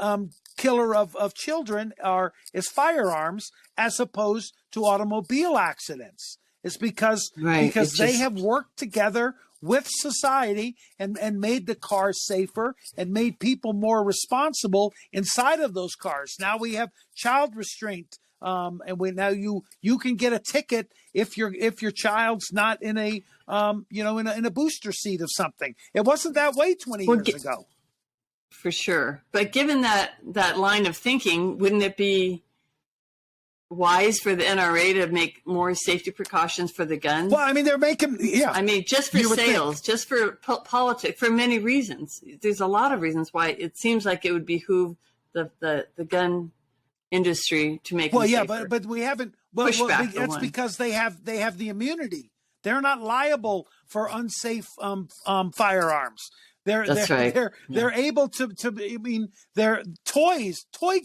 killer of children is firearms as opposed to automobile accidents. It's because they have worked together with society and made the cars safer and made people more responsible inside of those cars. Now we have child restraint, and you can get a ticket if your child's not in a in a booster seat of something. It wasn't that way 20 years ago. For sure. But given that line of thinking, wouldn't it be wise for the NRA to make more safety precautions for the guns? Well, I mean, they're making, I mean, just for sales, just for politics, for many reasons. There's a lot of reasons why it seems like it would behoove the gun industry to make. Well, yeah, but we haven't. That's because they have the immunity. They're not liable for unsafe firearms. They're able to. I mean, their toy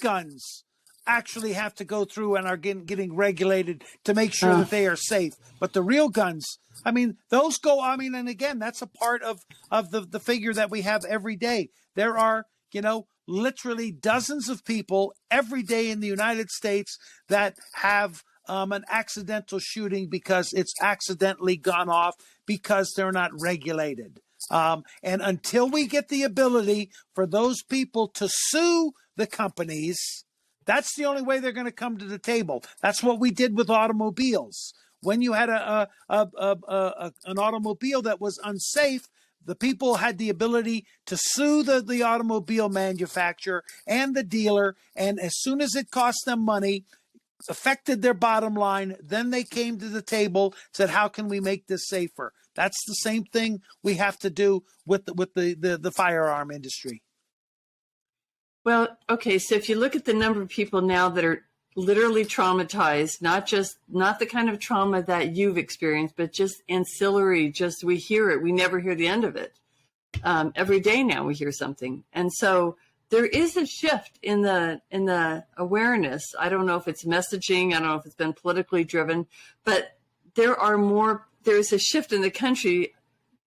guns actually have to go through and are getting regulated to make sure that they are safe. But the real guns, I mean, those go. I mean, and again, that's a part of the figure that we have every day. There are, literally dozens of people every day in the United States that have an accidental shooting because it's accidentally gone off because they're not regulated. And until we get the ability for those people to sue the companies, that's the only way they're going to come to the table. That's what we did with automobiles. When you had an automobile that was unsafe, the people had the ability to sue the automobile manufacturer and the dealer. And as soon as it cost them money, affected their bottom line, then they came to the table, said, how can we make this safer? That's the same thing we have to do with the firearm industry. Well, okay, so if you look at the number of people now that are literally traumatized, not the kind of trauma that you've experienced, but just ancillary, we hear it, we never hear the end of it. Every day now we hear something. And so there is a shift in the awareness. I don't know if it's messaging, I don't know if it's been politically driven, but there's a shift in the country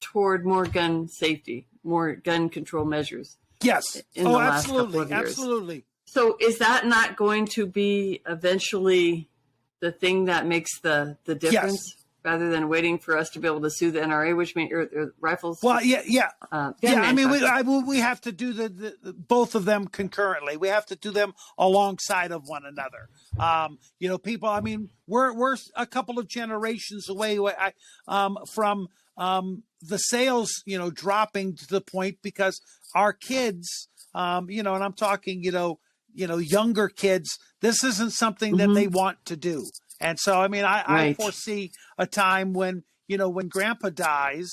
toward more gun safety, more gun control measures. Yes. In the last couple of years. Absolutely. So is that not going to be eventually the thing that makes the difference, rather than waiting for us to be able to sue the NRA, which means or rifles? Well, yeah. I mean, we have to do the both of them concurrently. We have to do them alongside of one another. People. I mean, we're a couple of generations away from the sales, dropping to the point because our kids, and I'm talking, younger kids, this isn't something that they want to do. And so, I mean, I foresee a time when grandpa dies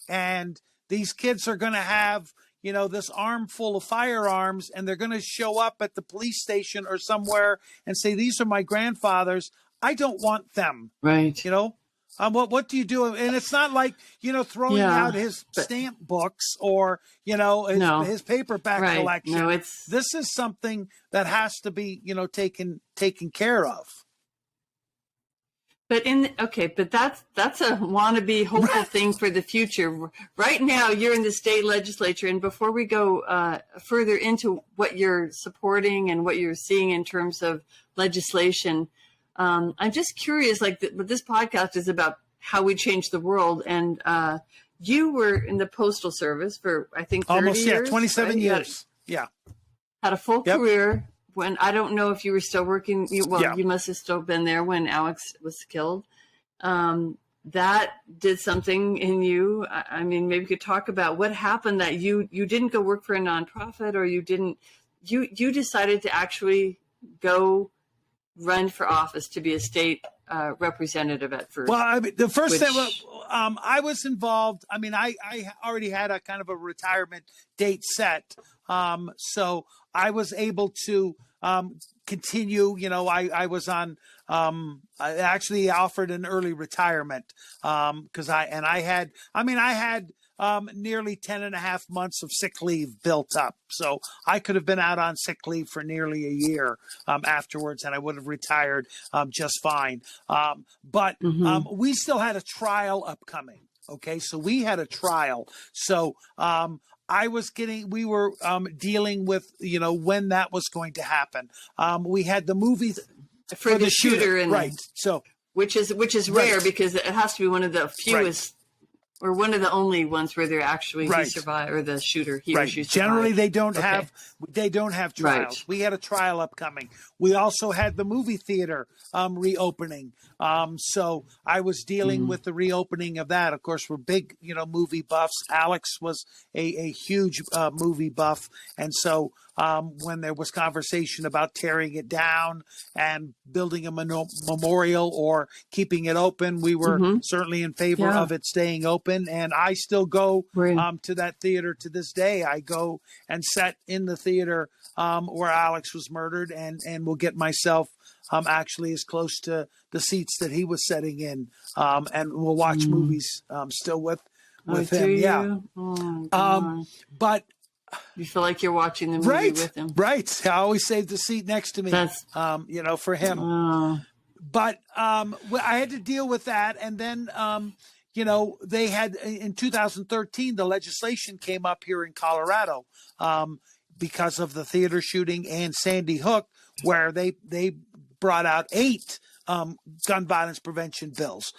and these kids are going to have, this armful of firearms and they're going to show up at the police station or somewhere and say, these are my grandfather's. I don't want them. Right. What do you do? And it's not like, throwing out his stamp books or, his paperback collection. No, this is something that has to be, taken care of. But that's a wannabe hopeful thing for the future. Right now, you're in the state legislature, and before we go further into what you're supporting and what you're seeing in terms of legislation, I'm just curious. But this podcast is about how we change the world, and you were in the Postal Service for I think 30 years, 27 years. Had a full career. when I don't know if you were still working. You must have still been there when Alex was killed. That did something in you. I mean, maybe you could talk about what happened that you didn't go work for a nonprofit, or you decided to actually go run for office to be a state representative at first. Well, I mean, the first thing, I was involved. I mean, I already had a kind of a retirement date set. So I was able to continue. You know, I was on, I actually offered an early retirement because I had nearly 10 and a half months of sick leave built up. So I could have been out on sick leave for nearly a year afterwards, and I would have retired just fine. But we still had a trial upcoming. Okay, so we had a trial. So we were dealing with, you know, when that was going to happen. We had the movies for the shooter, right? So which is rare because it has to be one of the fewest. Or one of the only ones where they're actually he survived, or the shooter or she survived. Generally, they don't have trials. Right. We had a trial upcoming. We also had the movie theater reopening. So I was dealing with the reopening of that. Of course, we're big, you know, movie buffs. Alex was a huge movie buff, and so when there was conversation about tearing it down and building a memorial or keeping it open, we were certainly in favor of it staying open. And I still go to that theater to this day. I go and sit in the theater where Alex was murdered, and will get myself actually as close to the seats that he was sitting in, and we'll watch movies still with him. Yeah. But you feel like you're watching the movie with him. Right. I always save the seat next to me, you know, for him. But I had to deal with that. And then, you know, they had in 2013, the legislation came up here in Colorado because of the theater shooting and Sandy Hook, where they brought out 8 gun violence prevention bills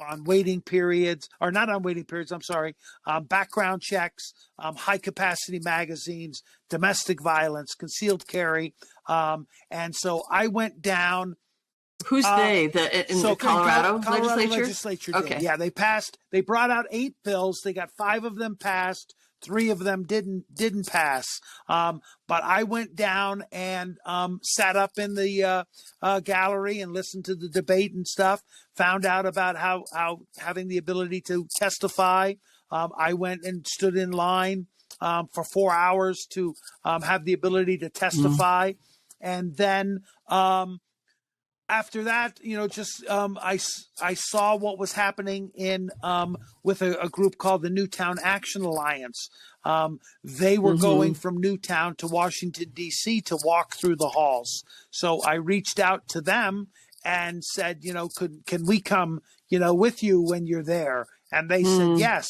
on waiting periods, or not on waiting periods, I'm sorry, background checks, high capacity magazines, domestic violence, concealed carry. And so I went down. Who's they? The Colorado legislature did. Okay. Yeah, they brought out 8 bills. They got 5 of them passed. 3 of them didn't pass. But I went down and sat up in the gallery and listened to the debate and stuff. Found out about how having the ability to testify. I went and stood in line for 4 hours to have the ability to testify. And then after that, you know, just I saw what was happening in with a group called the Newtown Action Alliance. They were going from Newtown to Washington, D.C. to walk through the halls. So I reached out to them and said, you know, can we come, you know, with you when you're there? And they said yes.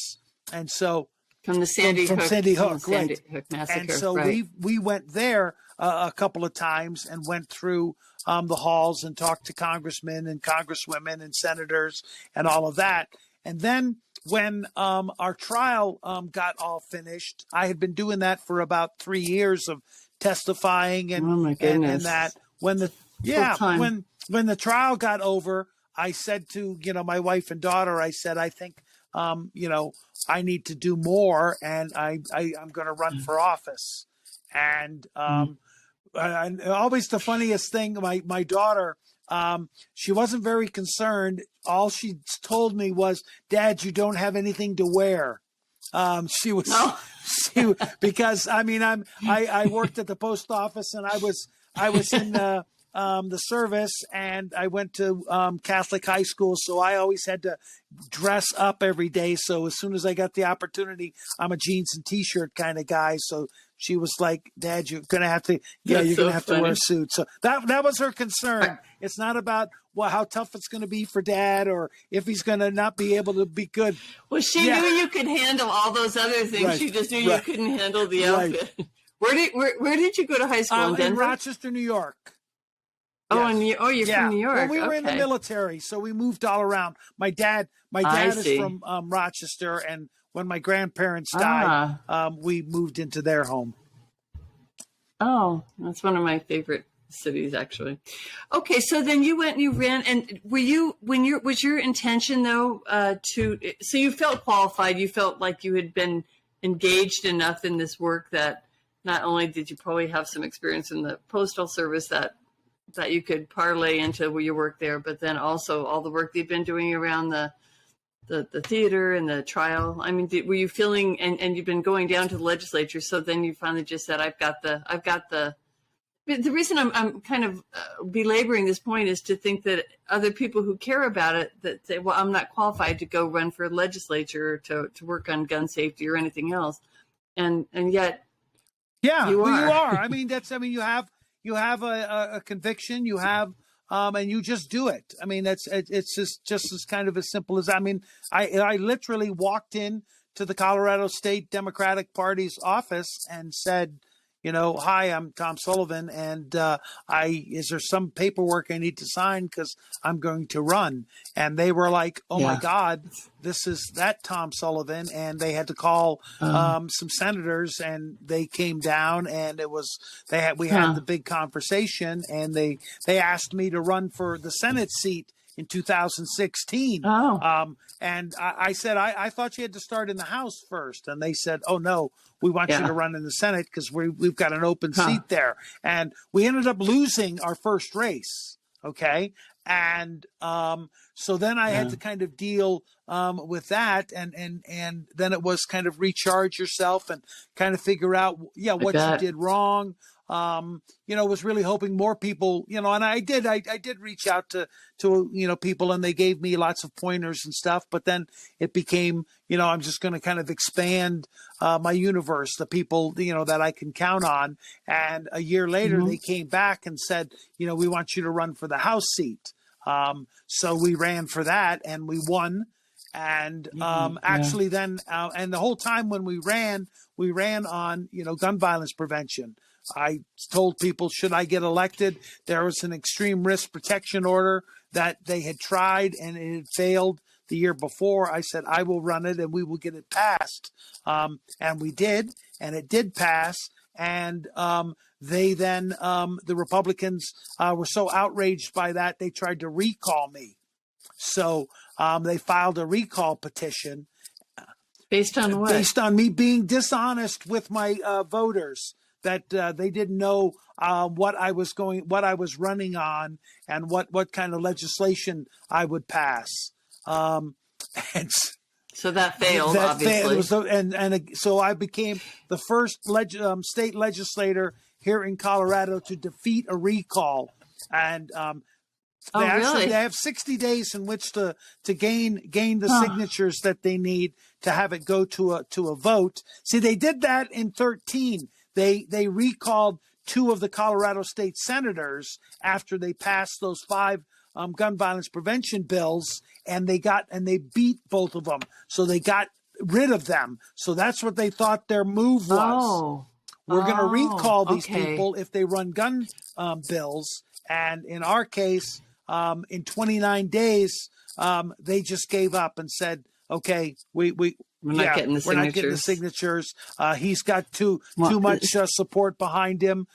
And so from the Sandy Hook right? massacre, and so we went there a couple of times and went through the halls and talked to congressmen and congresswomen and senators and all of that. And then when our trial got all finished, I had been doing that for about 3 years of testifying and that. When the trial got over, I said to, you know, my wife and daughter, I said, I think, you know, I need to do more, and I'm going to run for office. And always the funniest thing, my daughter, she wasn't very concerned. All she told me was, "Dad, you don't have anything to wear." She was, because I mean, I worked at the post office, and I was in the service, and I went to Catholic high school, so I always had to dress up every day. So as soon as I got the opportunity, I'm a jeans and t-shirt kind of guy. So she was like, "Dad, you're gonna have to, you're gonna have to wear a suit." So that was her concern. It's not about how tough it's going to be for Dad, or if he's going to not be able to be good. Well, she knew you could handle all those other things. Right. She just knew you couldn't handle the outfit. Where did you go to high school? In Rochester, New York. Oh, you're from New York. Well, we were in the military, so we moved all around. My dad is from Rochester, and when my grandparents died, we moved into their home. Oh, that's one of my favorite cities, actually. Okay, so then you went and you ran, and was your intention though so you felt qualified, you felt like you had been engaged enough in this work that not only did you probably have some experience in the postal service that you could parlay into your work there, but then also all the work you've been doing around the theater and the trial. I mean, were you feeling, and you've been going down to the legislature, so then you finally just said, I've got the reason I'm kind of belaboring this point is to think that other people who care about it, that say, well, I'm not qualified to go run for legislature to work on gun safety or anything else. And yet Yeah, you well, are. you are. I mean, you have a conviction, you have, and you just do it. I mean, it's just as kind of as simple as, I mean, I literally walked in to the Colorado State Democratic Party's office and said, hi, I'm Tom Sullivan, and is there some paperwork I need to sign because I'm going to run? And they were like, oh my God, this is that Tom Sullivan, and they had to call some senators, and they came down, and we had the big conversation, and they asked me to run for the Senate seat in 2016. And I said, I thought you had to start in the House first. And they said, oh, no, we want you to run in the Senate because we've got an open seat there. And we ended up losing our first race. Okay. And so then I had to kind of deal with that. And then it was kind of recharge yourself and kind of figure out, what you did wrong. Was really hoping more people, and I did reach out to people, and they gave me lots of pointers and stuff, but then it became, I'm just going to kind of expand my universe, the people, that I can count on. And a year later, they came back and said, we want you to run for the House seat. So we ran for that and we won. And actually then, and the whole time when we ran on, gun violence prevention. I told people, should I get elected? There was an extreme risk protection order that they had tried and it had failed the year before. I said, I will run it and we will get it passed. And we did, and it did pass. And they then, the Republicans were so outraged by that, they tried to recall me. So they filed a recall petition. Based on what? Based on me being dishonest with my voters. That they didn't know what I was running on, and what kind of legislation I would pass. And so that failed, obviously. So I became the first state legislator here in Colorado to defeat a recall. And really? They have 60 days in which to gain the signatures that they need to have it go to a vote. See, they did that in 2013. They recalled 2 of the Colorado state senators after they passed those 5 gun violence prevention bills, and they beat both of them. So they got rid of them. So that's what they thought their move was. We're going to recall these people if they run gun bills. And in our case, in 29 days, they just gave up and said, okay, we're not getting the signatures. He's got too much support behind him.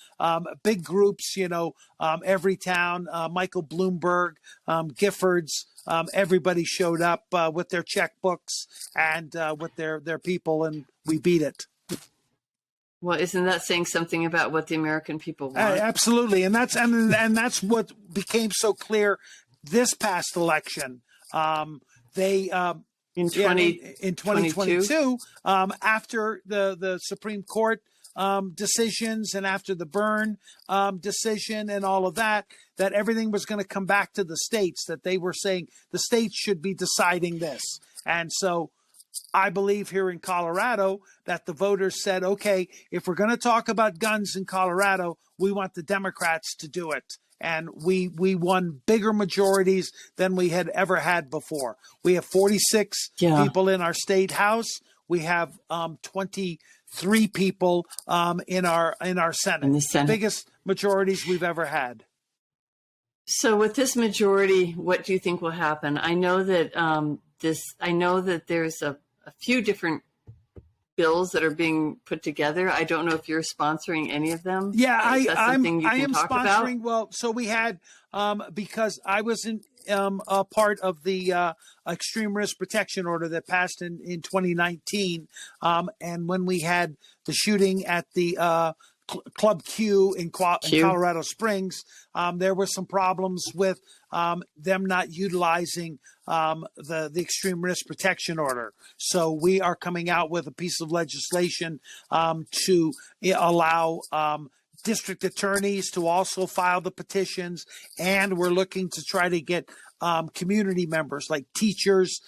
Big groups, every town, Michael Bloomberg, Giffords, everybody showed up with their checkbooks and with their people, and we beat it. Well, isn't that saying something about what the American people want? Absolutely, and that's what became so clear this past election. In 2022, after the Supreme Court decisions and after the Byrne decision and all of that everything was going to come back to the states, that they were saying the states should be deciding this. And so I believe here in Colorado that the voters said, okay, if we're going to talk about guns in Colorado, we want the Democrats to do it. And we won bigger majorities than we had ever had before. We have 46 people in our state house. We have 23 people in our Senate. In the Senate. Biggest majorities we've ever had. So with this majority, what do you think will happen? I know that there's a few different bills that are being put together. I don't know if you're sponsoring any of them. Yeah, I am sponsoring. Well, so we had because I was in a part of the extreme risk protection order that passed in 2019, and when we had the shooting at the Club Q in Colorado Springs, there were some problems with them not utilizing the extreme risk protection order. So we are coming out with a piece of legislation to allow district attorneys to also file the petitions, and we're looking to try to get community members like teachers,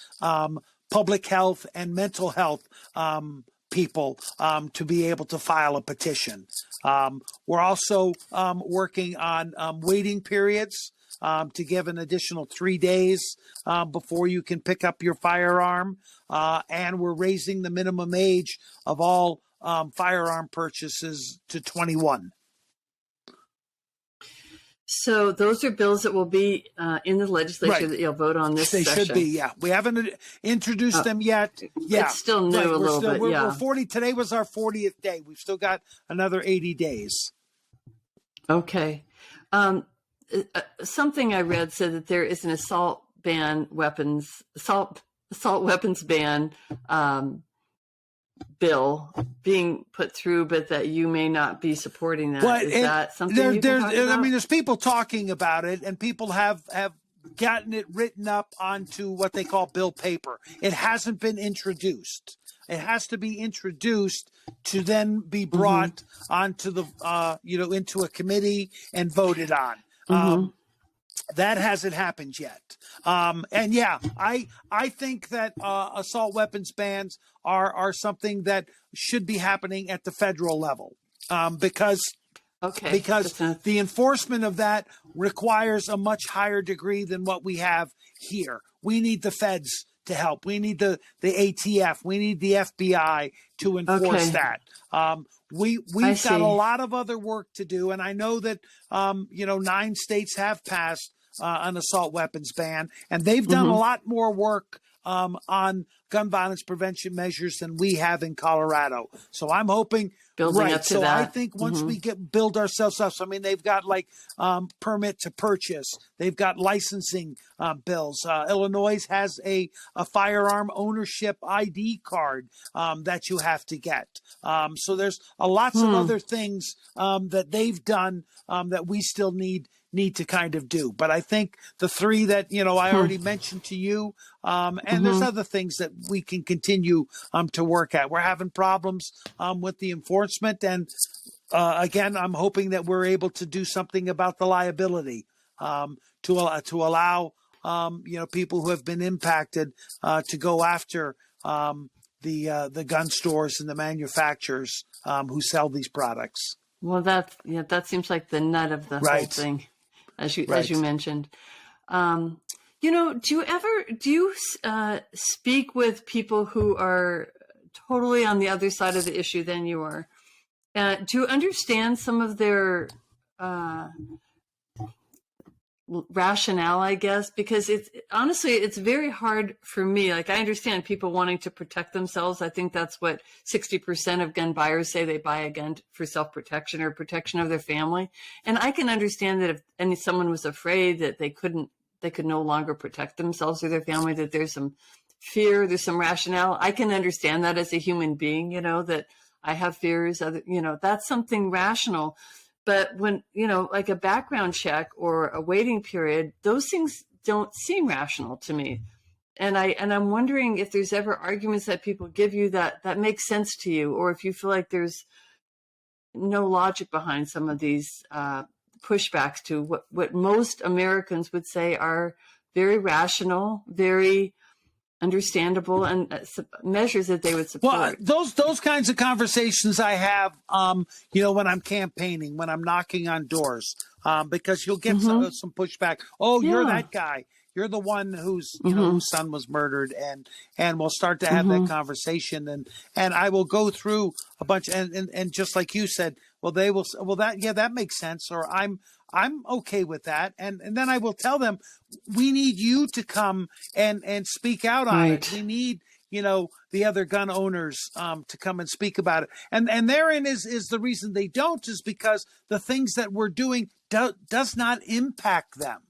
public health, and mental health people to be able to file a petition. We're also working on waiting periods to give an additional 3 days before you can pick up your firearm. And we're raising the minimum age of all firearm purchases to 21. So those are bills that will be in the legislature that you'll vote on this session. They should be, yeah. We haven't introduced them yet. Yeah, it's still new a little bit. We're 40. Today was our 40th day. We've still got another 80 days. Okay. Something I read said that there is an assault weapons ban bill being put through, but that you may not be supporting that. But is that something you can talk about? I mean, there's people talking about it, and people have gotten it written up onto what they call bill paper. It hasn't been introduced. It has to be introduced to then be brought onto the into a committee and voted on. That hasn't happened yet. And yeah, I think that assault weapons bans are something that should be happening at the federal level because the enforcement of that requires a much higher degree than what we have here. We need the feds to help. We need the ATF. We need the FBI to enforce that. We've got a lot of other work to do, and I know that 9 states have passed an assault weapons ban, and they've done a lot more work on gun violence prevention measures than we have in Colorado. So I'm hoping building up to that. I think once we build ourselves up, so I mean they've got like permit to purchase, they've got licensing bills. Illinois has a firearm ownership ID card that you have to get. So there's lots of other things that they've done that we still need to kind of do. But I think the 3 that, I already mentioned to you, and there's other things that we can continue to work at. We're having problems with the enforcement. And again, I'm hoping that we're able to do something about the liability to allow, people who have been impacted to go after the gun stores and the manufacturers who sell these products. Well, that seems like the nut of the whole thing. As you mentioned, do you speak with people who are totally on the other side of the issue than you are? Do you understand some of their rationale, I guess? Because it's very hard for me. Like, I understand people wanting to protect themselves. I think that's what 60% of gun buyers say. They buy a gun for self-protection or protection of their family. And I can understand that if someone was afraid that they could no longer protect themselves or their family, that there's some fear, there's some rationale. I can understand that as a human being, that I have fears, that's something rational. But when, like a background check or a waiting period, those things don't seem rational to me. And I'm wondering if there's ever arguments that people give you that make sense to you, or if you feel like there's no logic behind some of these pushbacks to what most Americans would say are very rational, very understandable, and measures that they would support. Well, those kinds of conversations I have, when I'm campaigning, when I'm knocking on doors, because you'll get some pushback. Oh, you're that guy. You're the one whose son was murdered, and we'll start to have that conversation, and I will go through a bunch, and just like you said, they will. Well, that makes sense, or I'm okay with that, and then I will tell them, we need you to come and speak out on it. We need the other gun owners to come and speak about it. And therein is the reason they don't, is because the things that we're doing does not impact them.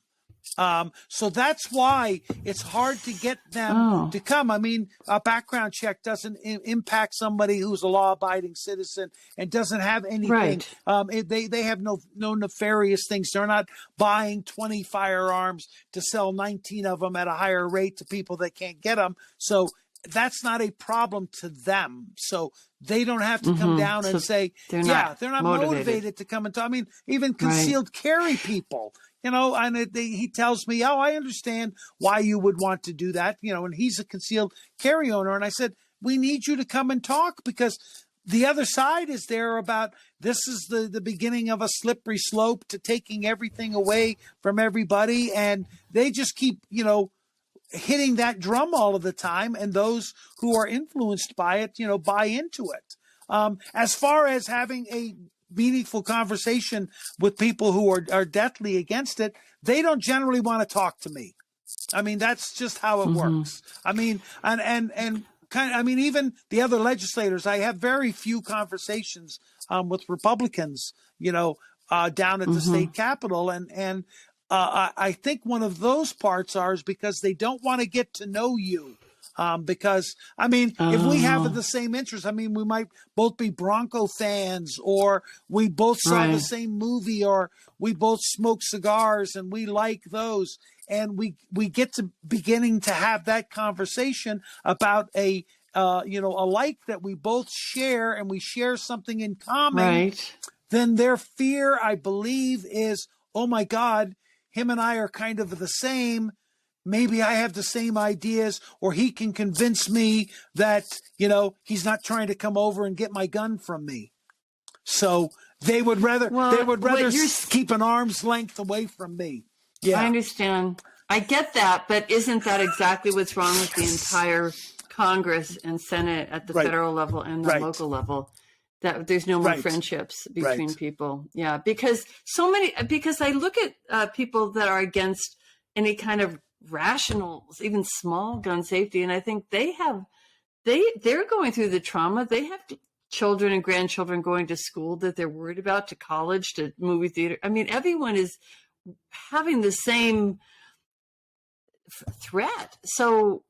So that's why it's hard to get them to come. I mean, a background check doesn't impact somebody who's a law-abiding citizen and doesn't have anything. Right. They have no nefarious things. They're not buying 20 firearms to sell 19 of them at a higher rate to people that can't get them. So that's not a problem to them. So they don't have to come down and say, they're not motivated to come and talk. I mean, even concealed carry people. And he tells me, I understand why you would want to do that, and he's a concealed carry owner. And I said, we need you to come and talk, because the other side is there about this is the beginning of a slippery slope to taking everything away from everybody. And they just keep, hitting that drum all of the time. And those who are influenced by it, buy into it. As far as having a meaningful conversation with people who are deathly against it, they don't generally want to talk to me. I mean, that's just how it works. I mean, and even the other legislators, I have very few conversations with Republicans, down at the state capitol. And I think one of those parts is because they don't want to get to know you. Because, if we have the same interests, we might both be Bronco fans, or we both saw the same movie, or we both smoke cigars and we like those. And we get to beginning to have that conversation about a like that we both share, and we share something in common. Right. Then their fear, I believe, is, oh my God, him and I are kind of the same. Maybe I have the same ideas, or he can convince me that, he's not trying to come over and get my gun from me. So they would rather keep an arm's length away from me. Yeah. I understand. I get that, but isn't that exactly what's wrong with the entire Congress and Senate at the federal level and the local level? That there's no more friendships between people. Yeah, because I look at people that are against any kind of rational, even small gun safety, and I think they're going through the trauma. They have children and grandchildren going to school that they're worried about, to college, to movie theater. I mean, everyone is having the same threat. So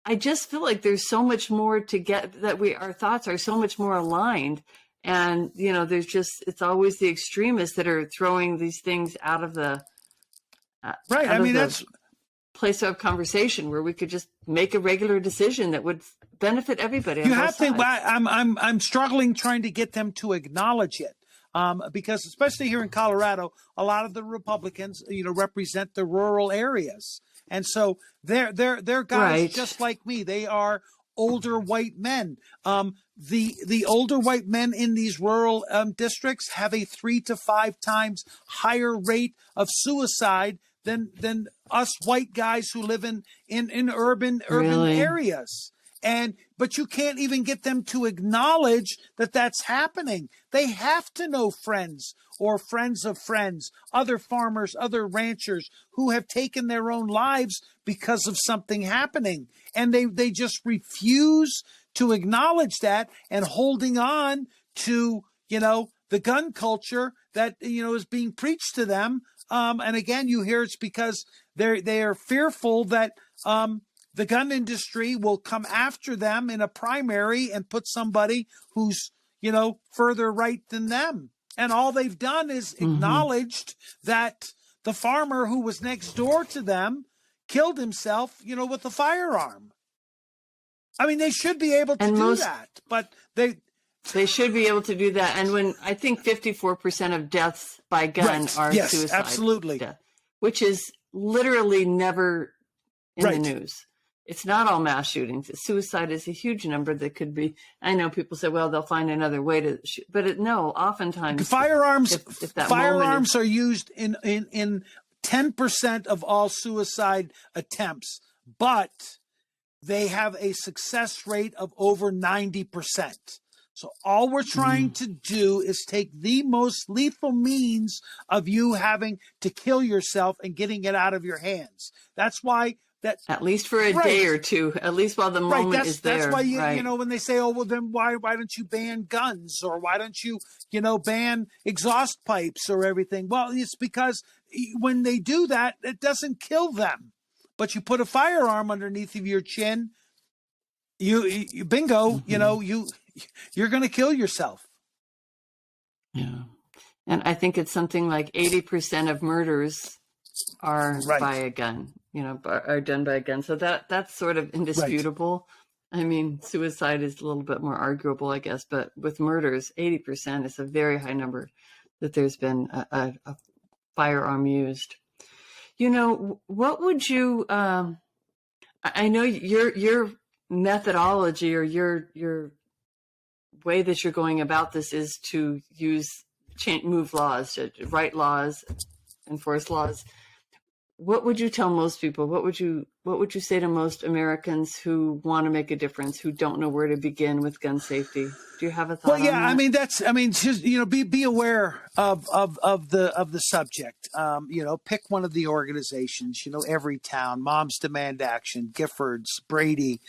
I just feel like there's so much more to get, that our thoughts are so much more aligned. And, it's always the extremists that are throwing these things out of the that's place of conversation where we could just make a regular decision that would benefit everybody. You have to. I'm struggling trying to get them to acknowledge it, because especially here in Colorado, a lot of the Republicans, represent the rural areas, and so they're guys just like me. They are older white men. The older white men in these rural districts have a 3 to 5 times higher rate of suicide than us white guys who live in urban areas. But you can't even get them to acknowledge that that's happening. They have to know friends or friends of friends, other farmers, other ranchers who have taken their own lives because of something happening. And they just refuse to acknowledge that, and holding on to, the gun culture that, is being preached to them. And again, you hear it's because they are fearful that the gun industry will come after them in a primary and put somebody who's, further right than them. And all they've done is acknowledged that the farmer who was next door to them killed himself, with a firearm. I mean, they should be able to do that, but they should be able to do that. And when I think 54% of deaths by gun are suicide. Absolutely. Death, which is literally never in the news. It's not all mass shootings. Suicide is a huge number that could be. I know people say, well, they'll find another way to shoot. But no, oftentimes. Firearms are used in 10% of all suicide attempts, but they have a success rate of over 90%. So all we're trying to do is take the most lethal means of you having to kill yourself and getting it out of your hands. That's why that at least for a right. day or two, at least while the moment right. is there. That's why you right. you know, when they say, oh well, then why don't you ban guns, or why don't you ban exhaust pipes or everything? Well, it's because when they do that, it doesn't kill them, but you put a firearm underneath of your chin, you bingo, you're going to kill yourself. Yeah. And I think it's something like 80% of murders are Right. by a gun, are done by a gun. So that's sort of indisputable. Right. I mean, suicide is a little bit more arguable, I guess, but with murders, 80% is a very high number that there's been a firearm used. What would you, I know your methodology or your way that you're going about this is to move laws, to write laws, enforce laws. What would you tell most people? What would you say to most Americans who want to make a difference, who don't know where to begin with gun safety? Do you have a thought on that? I mean, just, be aware of the subject. Pick one of the organizations, Everytown, Moms Demand Action, Giffords, Brady,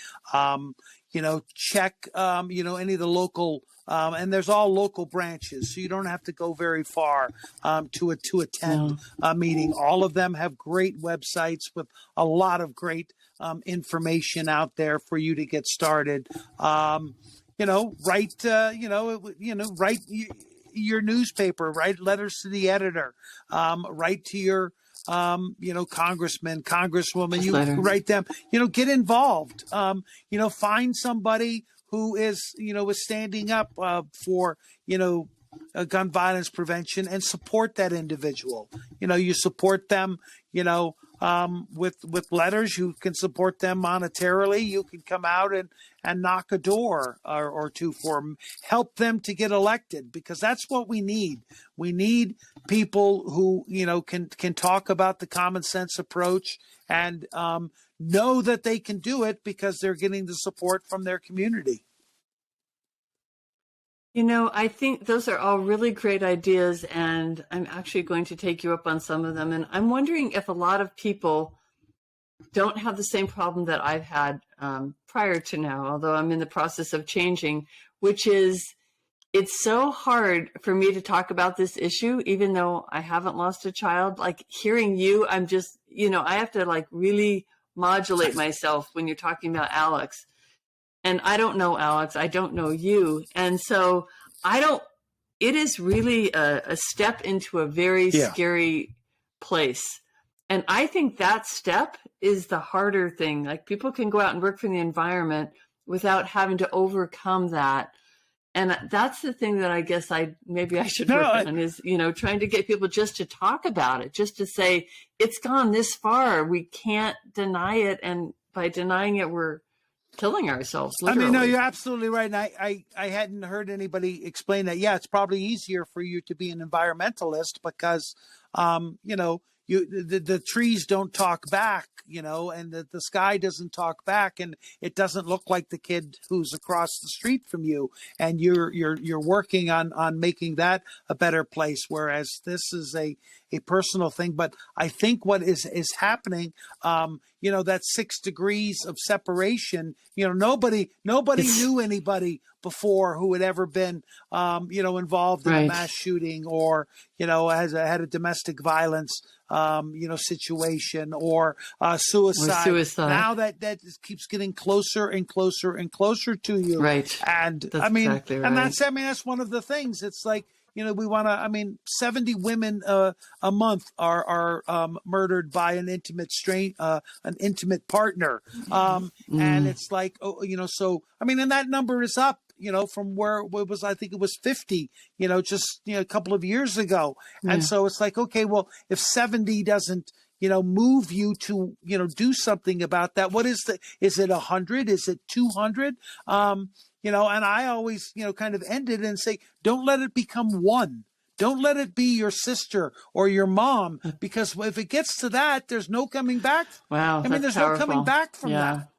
check, any of the local, and there's all local branches, so you don't have to go very far to attend a meeting. All of them have great websites with a lot of great information out there for you to get started. Write your newspaper, write letters to the editor, write to your congressman, congresswoman, you write them, get involved, find somebody who is standing up for, gun violence prevention, and support that individual. You support them, with letters. You can support them monetarily. You can come out and knock a door or two for them. Help them to get elected, because that's what we need. We need people who, can talk about the common sense approach and know that they can do it because they're getting the support from their community. I think those are all really great ideas, and I'm actually going to take you up on some of them. And I'm wondering if a lot of people don't have the same problem that I've had prior to now, although I'm in the process of changing, which is it's so hard for me to talk about this issue, even though I haven't lost a child. Like hearing you, I'm just, I have to really modulate myself when you're talking about Alex. And I don't know Alex, I don't know you. And so it is really a step into a very scary place. And I think that step is the harder thing. Like people can go out and work for the environment without having to overcome that. And that's the thing that I guess maybe I should work on is, trying to get people just to talk about it, just to say, it's gone this far. We can't deny it. And by denying it, we're killing ourselves, literally. I mean, no, you're absolutely right. And I hadn't heard anybody explain that. Yeah, it's probably easier for you to be an environmentalist because, the trees don't talk back, and the sky doesn't talk back, and it doesn't look like the kid who's across the street from you, and you're working on making that a better place. Whereas this is a personal thing. But I think what is happening, that 6 degrees of separation, nobody knew anybody before who had ever been, involved in a mass shooting or, had a domestic violence, situation or suicide. Now that keeps getting closer and closer and closer to you. Right. And that's exactly right. And that's one of the things. It's like, we want to, 70 women a month are murdered by an intimate partner. And it's like, so, and that number is up, from where it was, I think it was 50, just, a couple of years ago. And so it's like, okay, well, if 70 doesn't, move you to, do something about that, is it 100? Is it 200? And I always, kind of end it and say, don't let it become one. Don't let it be your sister or your mom, because if it gets to that, there's no coming back. Wow. There's powerful. no coming back from that.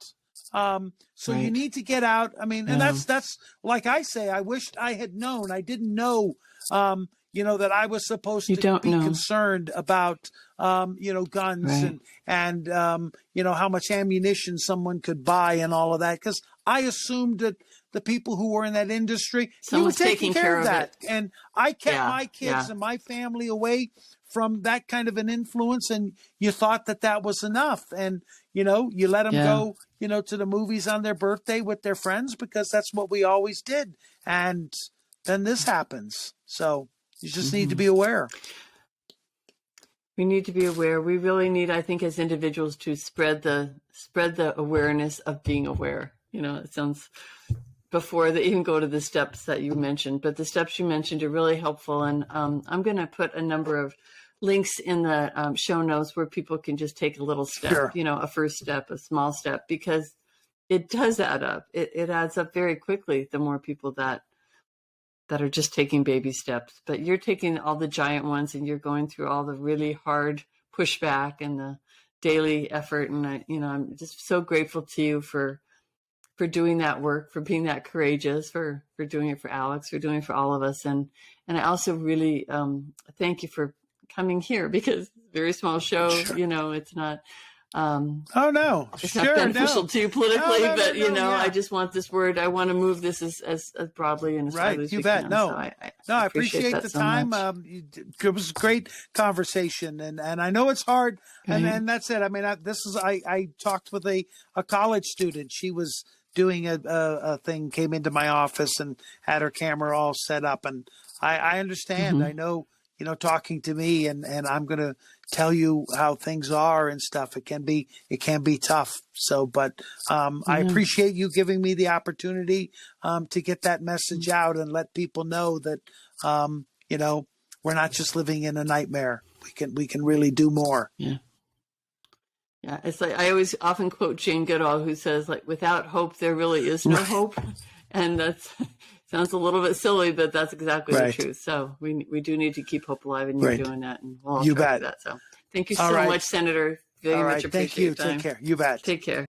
So you Right. need to get out. I mean, and Yeah. that's like I say, I wished I had known. I didn't know, that I was supposed You to don't be know. concerned about, guns Right. and how much ammunition someone could buy and all of that. Because I assumed that the people who were in that industry, you were Someone's taking care of that. it. And I kept Yeah. my kids Yeah. and my family away from that kind of an influence. And you thought that was enough. And, you let them Yeah. go, to the movies on their birthday with their friends because that's what we always did. And then this happens. So you just need to be aware. We need to be aware. We really need, I think, as individuals to spread the awareness of being aware. It sounds before they even go to the steps that you mentioned, but the steps you mentioned are really helpful. And I'm going to put a number of links in the show notes where people can just take a little step, Sure. A first step, a small step, because it does add up. It adds up very quickly. The more people that are just taking baby steps, but you're taking all the giant ones and you're going through all the really hard pushback and the daily effort. And I'm just so grateful to you for doing that work, for being that courageous, for doing it for Alex, for doing it for all of us. And I also really thank you for coming here because it's a very small show, Sure. It's not, Oh no, it's sure, not beneficial no. to you politically, No, but yeah. I just want this word. I want to move this as broadly and as widely as You we bet. can. No, So I appreciate that the so time. much. It was a great conversation, and I know it's hard, Right. and that's it. I mean, I talked with a college student. She was doing a thing, came into my office and had her camera all set up, and I understand. I know, talking to me, and I'm going to tell you how things are and stuff. It can be tough. So, but I appreciate you giving me the opportunity to get that message out and let people know that we're not just living in a nightmare. We can really do more. Yeah. Yeah, it's like I always often quote Jane Goodall, who says, like, without hope, there really is no hope. And that's sounds a little bit silly, but that's exactly the truth. So we do need to keep hope alive, and you're doing that, and we'll all try to do that. So thank you so much, Senator. Very much appreciate Thank you. your time. Take care. You bet. Take care.